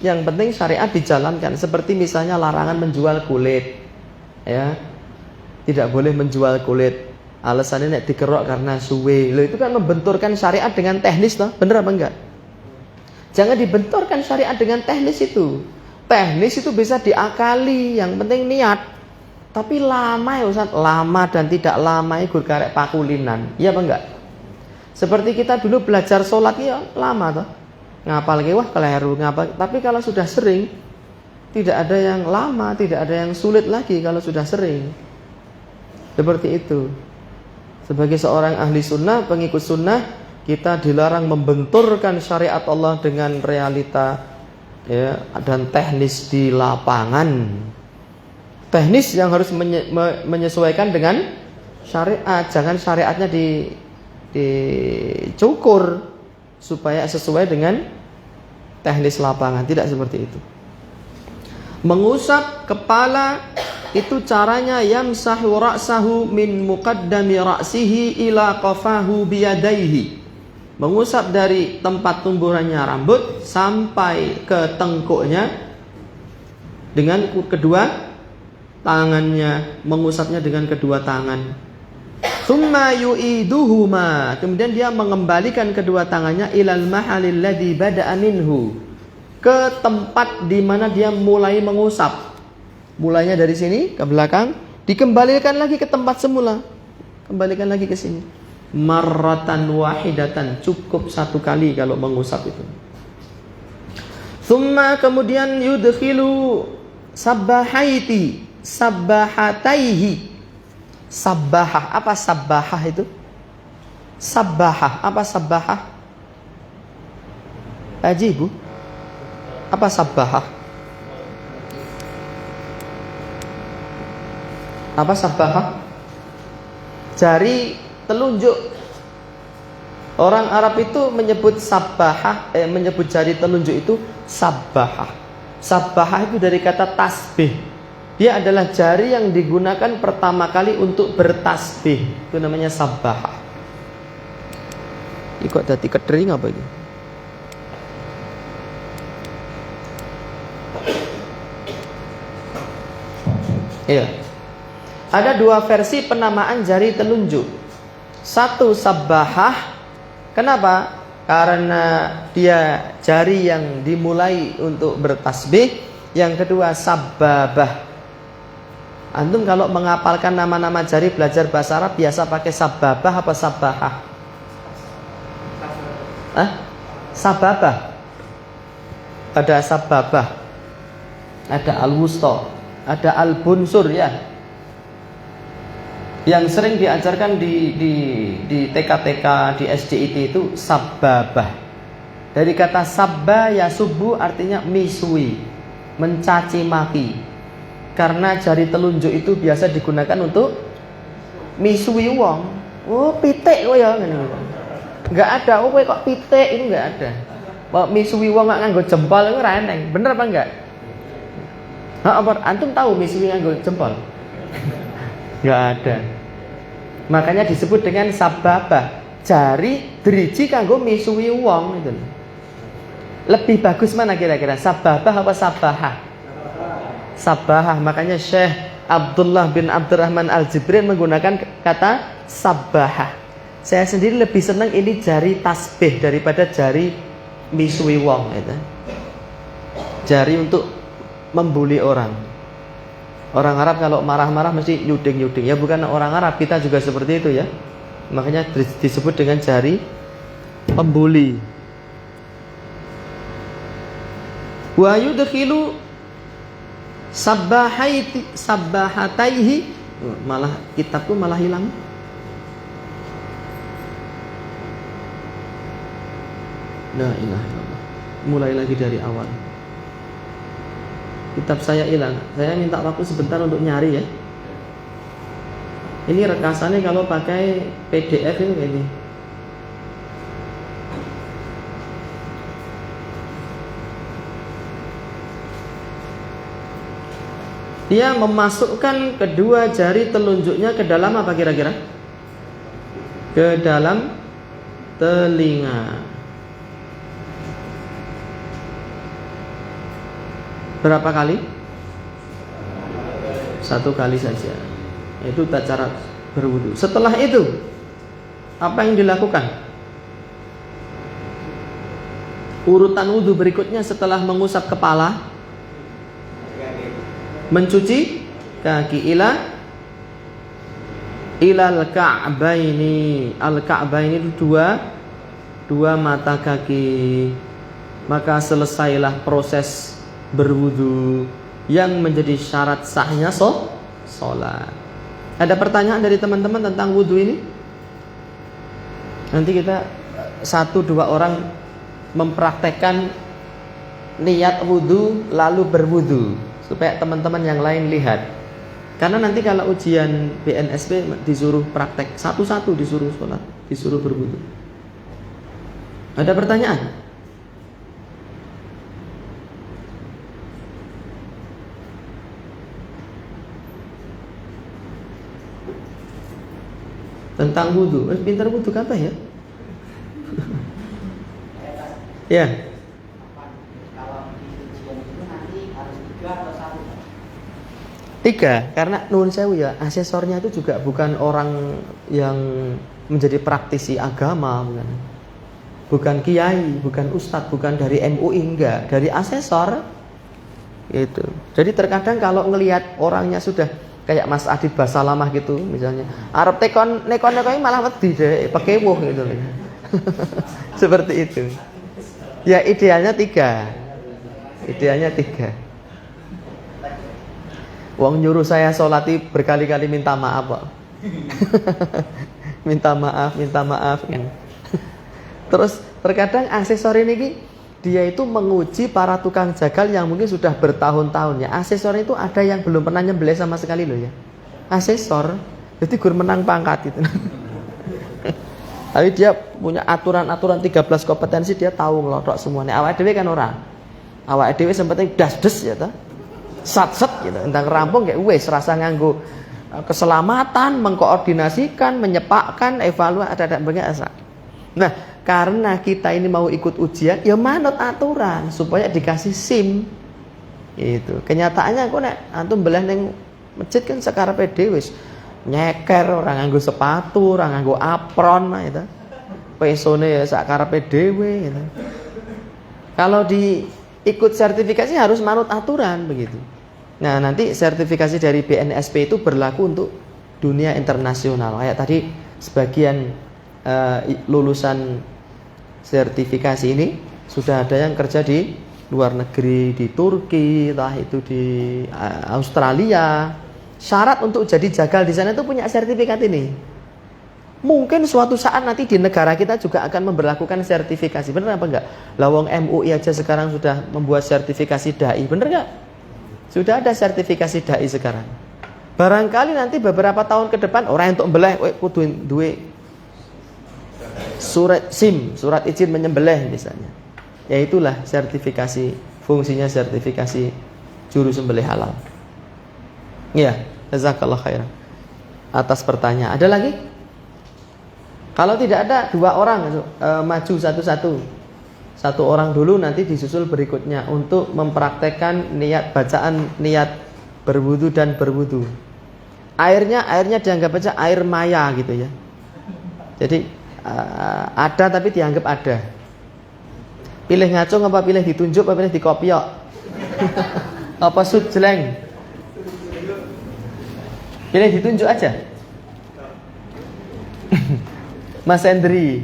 Yang penting syariat dijalankan. Seperti misalnya larangan menjual kulit, ya, tidak boleh menjual kulit. Alasannya nek dikerok karena suwe. Loh, itu kan membenturkan syariat dengan teknis, toh? Bener apa enggak? Jangan dibenturkan syariat dengan teknis itu. Teknis itu bisa diakali. Yang penting niat. Tapi lama ya Ustaz, lama dan tidak lama itu karek pakulinan. Iya apa enggak? Seperti kita dulu belajar sholat ya lama toh. Ngapal ke wah keliru ngapal. Tapi kalau sudah sering, tidak ada yang lama, tidak ada yang sulit lagi kalau sudah sering. Seperti itu. Sebagai seorang ahli sunnah, pengikut sunnah, kita dilarang membenturkan syariat Allah dengan realita ya, dan teknis di lapangan. Teknis yang harus menyesuaikan dengan syariat. Jangan syariatnya dicukur supaya sesuai dengan teknis lapangan. Tidak seperti itu. Mengusap kepala itu caranya yamsahu ra'sahu min muqaddami ra'sihi ila qafahu biyadaihi. Mengusap dari tempat tumbuhannya rambut sampai ke tengkuknya dengan kedua tangannya, mengusapnya dengan kedua tangan. Tsumma yu'iduhuma, kemudian dia mengembalikan kedua tangannya ilal mahalil ladzi bada'a minhu, ke tempat di mana dia mulai mengusap. Mulainya dari sini ke belakang, dikembalikan lagi ke tempat semula. Kembalikan lagi ke sini. Marratan wahidatan, cukup satu kali kalau mengusap itu. Tsumma, kemudian yudkhilu sabbahaiti, sabbahataihi. Sabbahah, apa sabbahah itu? Sabbahah, apa sabbahah? Haji Bu, apa sabbahah? Apa sabbahah? Jari telunjuk. Orang Arab itu menyebut sabbahah, menyebut jari telunjuk itu sabbahah. Sabbahah itu dari kata tasbih. Dia adalah jari yang digunakan pertama kali untuk bertasbih. Itu namanya sabbahah. Ini kok dadi kedering apa ini? Iya. Ada dua versi penamaan jari telunjuk. Satu sabbahah. Kenapa? Karena dia jari yang dimulai untuk bertasbih. Yang kedua sabbabah. Antum kalau mengapalkan nama-nama jari belajar bahasa Arab biasa pakai sababah apa sabahah? Sababah. Ada sababah. Ada al-wusta, ada al-bunsur ya. Yang sering diajarkan di TK-TK, di SDIT itu sababah. Dari kata sabba ya subuh artinya misui, mencaci maki. Karena jari telunjuk itu biasa digunakan untuk misui wong. Oh, pitik kok ya ngene. Enggak ada, oh kowe kok pitik, itu enggak ada. Kok misui wong gak nganggo jempol itu ora eneng. Bener apa enggak? Apa antum tahu misui nganggo jempol? Enggak ada. Makanya disebut dengan sababah. Jari driji kanggo misui wong itu. Lebih bagus mana kira-kira? Sababah apa sabahah? Sabahah. Makanya Syekh Abdullah bin Abdurrahman Al-Jibrin menggunakan kata sabahah. Saya sendiri lebih senang ini jari tasbih daripada jari misui wong itu. Jari untuk membuli orang. Orang Arab kalau marah-marah mesti nyuding-nyuding. Ya bukan orang Arab, kita juga seperti itu ya. Makanya disebut dengan jari pembuli. Wa yudkhilu sabbahataihi, malah kitabku malah hilang. La ilaha illallah. Mulai lagi dari awal. Kitab saya hilang. Saya minta waktu sebentar untuk nyari ya. Ini rekasannya kalau pakai PDF itu kayak gini. Dia memasukkan kedua jari telunjuknya ke dalam apa kira-kira? Ke dalam telinga. Berapa kali? Satu kali saja. Itu cara berwudu. Setelah itu, apa yang dilakukan? Urutan wudu berikutnya setelah mengusap kepala, mencuci kaki ilal ka'baini. Al-ka'baini itu dua mata kaki. Maka selesailah proses berwudu yang menjadi syarat sahnya sholat. Ada pertanyaan dari teman-teman tentang wudu ini? Nanti kita 1-2 orang mempraktekkan niat wudu lalu berwudu supaya teman-teman yang lain lihat. Karena nanti kalau ujian BNSP disuruh praktek satu-satu, disuruh sholat, disuruh berwudu. Ada pertanyaan? Tentang wudu, pintar wudu apa ya? Ya. 3, karena nun sewu ya, asesornya itu juga bukan orang yang menjadi praktisi agama, bukan kiai, bukan ustadz, bukan dari MUI, enggak, dari asesor itu. Jadi terkadang kalau ngelihat orangnya sudah kayak Mas Adit Basalamah gitu misalnya, arep nekon malah wedi deh, pekewuh gitu loh. Seperti itu. Ya idealnya 3. Idealnya 3. Wong nyuruh saya sholati berkali-kali minta maaf kok. minta maaf kan. Terus terkadang asesor ini dia itu menguji para tukang jagal yang mungkin sudah bertahun-tahun ya. Asesor itu ada yang belum pernah nyembelih sama sekali loh ya. Asesor, jadi gur menang pangkat itu. Tapi dia punya aturan-aturan 13 kompetensi, dia tahu ngelotok semuanya. Awak dhewe kan ora. Awak dhewe sempetnya das-des ya ta. Sat-set gitu, entang rampung kayak wes rasa nganggo keselamatan, mengkoordinasikan, menyepakkan, evaluasi ada asa. Nah, karena kita ini mau ikut ujian, ya manut aturan supaya dikasih SIM. Itu. Kenyataannya kok nek antum belah ning masjid kan sekarepe dhewe wis nyeker, orang nganggo sepatu, orang nganggo apron gitu. Pesone ya sakarepe dhewe gitu. Kalau diikut sertifikasi harus manut aturan begitu. Nah, nanti sertifikasi dari BNSP itu berlaku untuk dunia internasional. Kayak tadi sebagian lulusan sertifikasi ini sudah ada yang kerja di luar negeri, di Turki, entah itu di Australia. Syarat untuk jadi jagal di sana itu punya sertifikat ini. Mungkin suatu saat nanti di negara kita juga akan memberlakukan sertifikasi. Bener apa enggak? Lawang MUI aja sekarang sudah membuat sertifikasi dai. Bener enggak? Sudah ada sertifikasi dai sekarang. Barangkali nanti beberapa tahun ke depan orang yang untuk membeleh kudu duwe surat SIM, surat izin menyembelih misalnya. Ya itulah sertifikasi, fungsinya sertifikasi juru sembelih halal. Ya, jazakallah khairan. Atas pertanyaan. Ada lagi? Kalau tidak ada, 2 orang maju satu-satu. 1 orang dulu, nanti disusul berikutnya untuk mempraktekkan niat bacaan, niat berwudu dan berwudu. Airnya dianggap aja air maya gitu ya. Jadi ada tapi dianggap ada. Pilih ngacung apa pilih ditunjuk apa pilih dikopiok? Apa sujleng? Pilih ditunjuk aja. Mas Hendri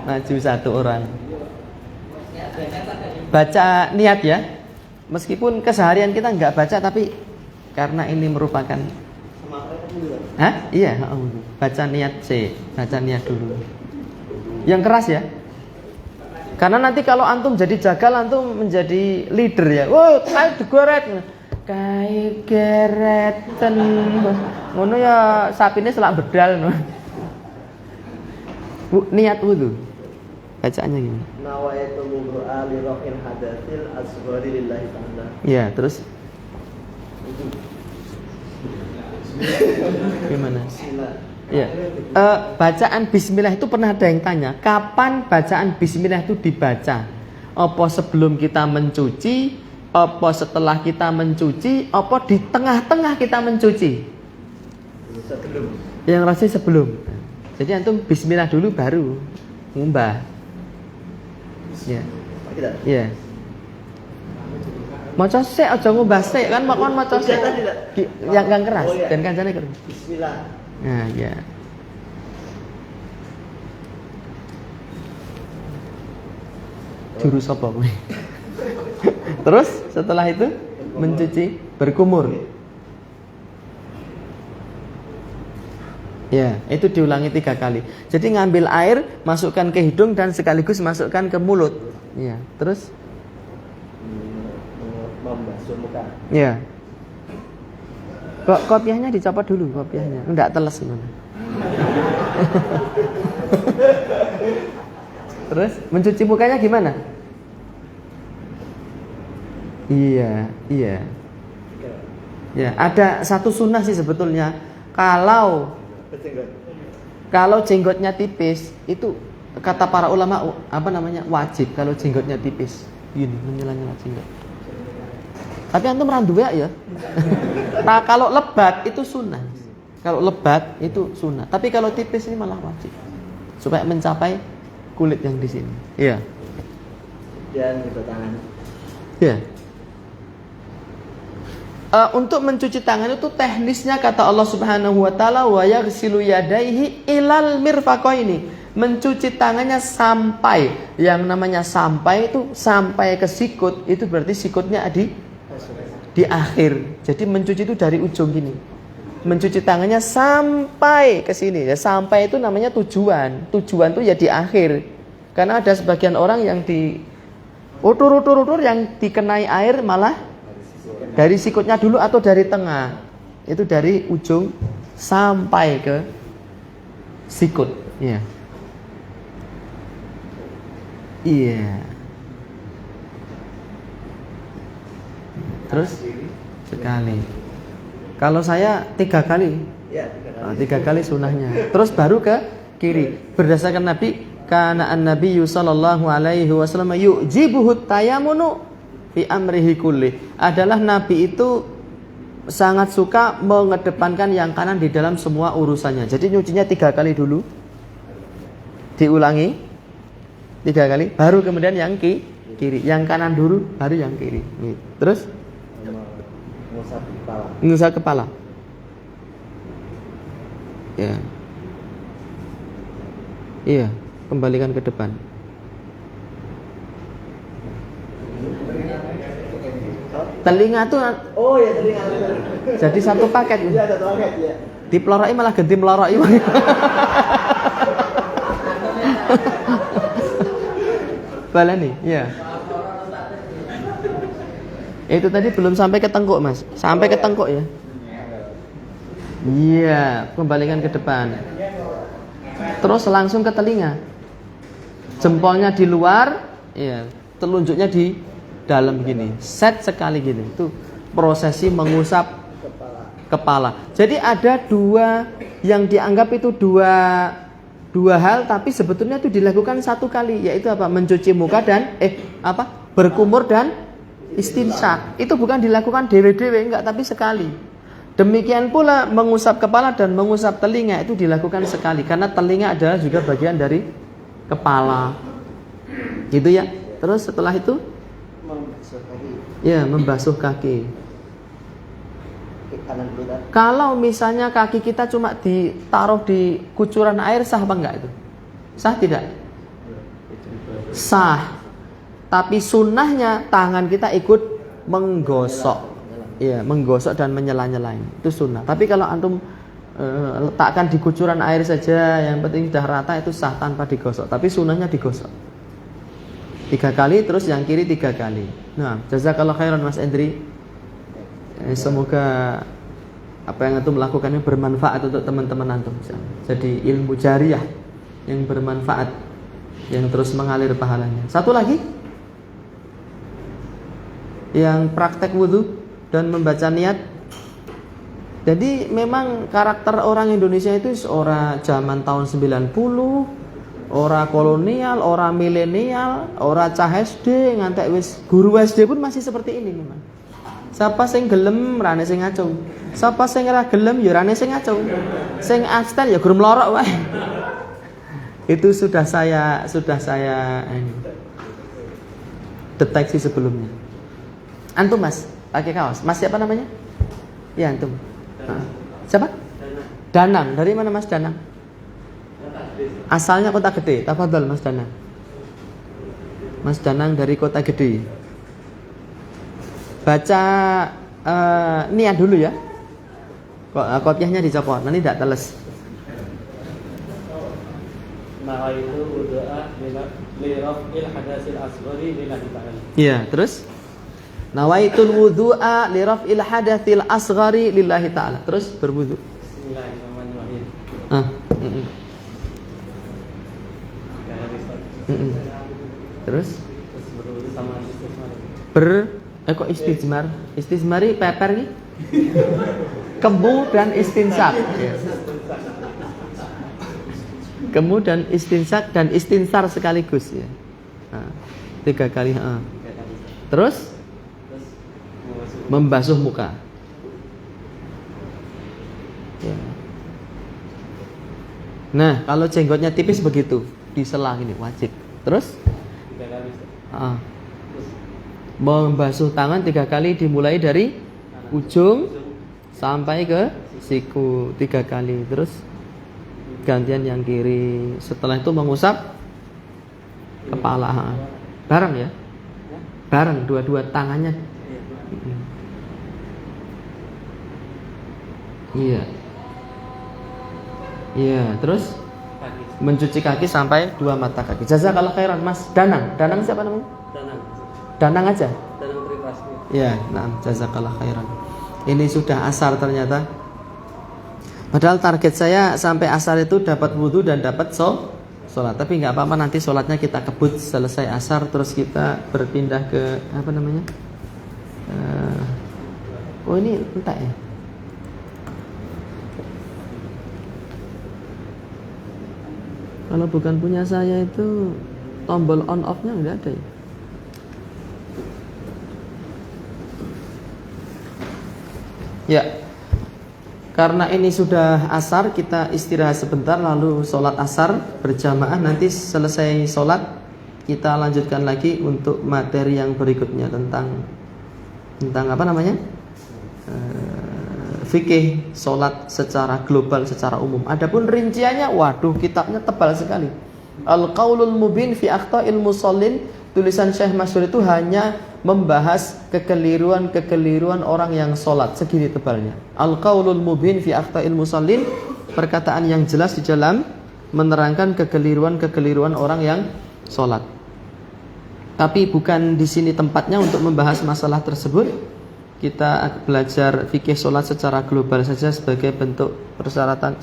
maju 1 orang. Baca niat ya. Meskipun keseharian kita nggak baca, tapi karena ini merupakan iya, baca niat sih, baca niat dulu. Yang keras ya. Karena nanti kalau antum jadi jagal, antum menjadi leader ya. Woi, kayak digoret. Kayak gereten. Ngono ya sapine selak bedal. Niat wudu. Bacaannya gimana? Nawaitu wudu'a li raf'il hadatsil asghari lillahi ta'ala. Ya, terus gimana? Bismillah. Ya, bacaan bismillah itu pernah ada yang tanya, kapan bacaan bismillah itu dibaca? Apa sebelum kita mencuci, apa setelah kita mencuci, apa di tengah-tengah kita mencuci? Sebelum. Yang rasanya sebelum. Jadi antum bismillah dulu baru ngumbah. Ya. Kita. Ya. Maca sik aja ngumbah sik kan makon maca sik. Yang keras Oh, iya. dan kancane keras. Bismillah. Nah, ya. Jurus apa kowe? Terus setelah itu mencuci, berkumur. Ya, itu diulangi 3 kali. Jadi ngambil air, masukkan ke hidung dan sekaligus masukkan ke mulut. Ya, terus Membasuh muka. ya. Kok kopiahnya dicopot dulu kopiahnya. Enggak teles gimana. Terus mencuci mukanya gimana? Iya. Ya, ada satu sunnah sih sebetulnya. Kalau jenggotnya tipis, itu kata para ulama wajib kalau jenggotnya tipis. Gini, menyela-nyela jenggot. Tapi antum randu ya. Nah, kalau lebat itu sunnah. Kalau lebat itu sunnah. Tapi kalau tipis ini malah wajib. Supaya mencapai kulit yang di sini. Iya. Dan itu tangan. Iya. Untuk mencuci tangan itu teknisnya kata Allah Subhanahu wa taala wa yaghsilu yadayhi ilal mirfaqaini. Mencuci tangannya sampai, yang namanya sampai itu sampai ke sikut, itu berarti sikutnya di akhir. Jadi mencuci itu dari ujung gini. Mencuci tangannya sampai ke sini. Ya, sampai itu namanya tujuan. Tujuan itu ya di akhir. Karena ada sebagian orang yang di utur yang dikenai air malah dari sikutnya dulu atau dari tengah. Itu dari ujung sampai ke sikut. Iya. Iya. Terus sekali. Kalau saya 3 kali. Ya, 3 kali sunahnya. Terus baru ke kiri. Berdasarkan Nabi, kana an-nabiyyu sallallahu alaihi wasallam yujibuhu tayammunu fi amrihi kulli. Adalah Nabi itu sangat suka mengedepankan yang kanan di dalam semua urusannya. Jadi nyucinya 3 kali dulu. Diulangi 3 kali, baru kemudian yang kiri. Yang kanan dulu, baru yang kiri. Terus mengusap kepala. Ya. Iya, kembalikan ke depan. Telinga tuh Oh ya, telinga. jadi satu paket. Iya, satu paket ya. Diplorai malah ganti melorai. Balani, ya. Itu tadi belum sampai ke tengkuk, Mas. Sampai ke tengkuk ya. Iya, kembalikan ke depan. Terus langsung ke telinga. Jempolnya di luar, iya, telunjuknya di dalam gini. Set sekali gini. Itu prosesi mengusap kepala. Jadi ada dua yang dianggap itu dua hal, tapi sebetulnya itu dilakukan 1 kali, yaitu apa? Mencuci muka dan berkumur dan istinsak. Itu bukan dilakukan dewe-dewe, enggak, tapi sekali. Demikian pula mengusap kepala dan mengusap telinga itu dilakukan sekali, karena telinga adalah juga bagian dari kepala. Gitu ya. Terus setelah itu membasuh kaki. Kalau misalnya kaki kita cuma ditaruh di kucuran air, sah apa enggak itu? Sah tidak? Sah. Tapi sunnahnya tangan kita ikut menggosok. Iya, menggosok dan menyela-nyelain. Itu sunnah. Tapi kalau antum letakkan di kucuran air saja, yang penting sudah rata, itu sah tanpa digosok. Tapi sunnahnya digosok. 3 kali, terus yang kiri 3 kali. Nah, jazakallah khairan Mas Endri. Semoga apa yang antum lakukan ini bermanfaat untuk teman-teman antum. Jadi ilmu jariyah yang bermanfaat, yang terus mengalir pahalanya. Satu lagi, yang praktek wudhu dan membaca niat. Jadi memang karakter orang Indonesia itu orang zaman tahun 90, orang kolonial, orang milenial, orang cah SD, ngantek wis guru SD pun masih seperti ini memang. Siapa sing gelem rane sing ngacung. Siapa sing ora gelem ya rane sing ngacung. Sing abstain ya guru melorok wae. Itu sudah saya deteksi sebelumnya. Antum Mas, pakai kaos. Mas siapa namanya? Ya antum. Siapa? Danang. Dari mana Mas Danang? Asalnya Kota Gede. Tafadhol Mas Danang. Mas Danang dari Kota Gede. Baca niat dulu ya. Kopiahnya dicopot, nanti tidak teles. Nawaitu wudu'a li raf'il hadatsil asghari lillahi ta'ala. Iya, terus nawaitul wudu'a li raf'il hadatsil asghari lillahi ta'ala. Terus berwudu. Bismillahirrahmanirrahim. Terus berwudu sama istijmar. Kok istijmar? Istijmari peper nih. Kemu dan istinsak. Ya. Kemu dan istinsak dan istinsar sekaligus ya. 3 kali. Terus membasuh muka. Ya. Nah, kalau jenggotnya tipis begitu, disela gini wajib. Terus? 3 kali. Membasuh tangan 3 kali dimulai dari ujung sampai ke siku 3 kali. Terus gantian yang kiri. Setelah itu mengusap kepala. Bareng ya? Bareng dua-dua tangannya. Iya. Iya, terus mencuci kaki sampai 2 mata kaki. Jazakallah khairan, Mas Danang. Danang siapa namanya? Danang aja. Danang privasi. Ya, nah, jazakallah khairan. Ini sudah asar ternyata. Padahal target saya sampai asar itu dapat wudhu dan dapat sholat. Tapi nggak apa-apa, nanti sholatnya kita kebut selesai asar, terus kita berpindah ke apa namanya? Oh ini entah ya. Kalau bukan punya saya itu tombol on off-nya nggak ada ya. Ya, karena ini sudah asar, kita istirahat sebentar lalu sholat asar berjamaah. Nanti selesai sholat kita lanjutkan lagi untuk materi yang berikutnya tentang apa namanya? Fikih sholat secara global, secara umum. Adapun rinciannya, waduh, kitabnya tebal sekali. Al-Qaulul Mubin fi Akhta'il Musallin, tulisan Syekh Masyhur itu hanya membahas kekeliruan orang yang sholat, segini tebalnya. Al-Qaulul Mubin fi Akhta'il Musallin, perkataan yang jelas di dalam menerangkan kekeliruan orang yang sholat. Tapi bukan di sini tempatnya untuk membahas masalah tersebut. Kita belajar fikih sholat secara global saja sebagai bentuk persyaratan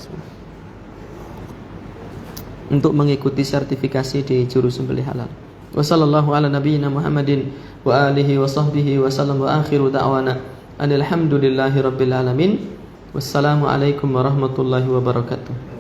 untuk mengikuti sertifikasi di juru sembelih halal. Wassallallahu ala nabiyyina Muhammadin wa alihi wa sahbihi wa sallam wa akhiru da'wana alhamdulillahi rabbil alamin. Wassalamu alaikum warahmatullahi wabarakatuh.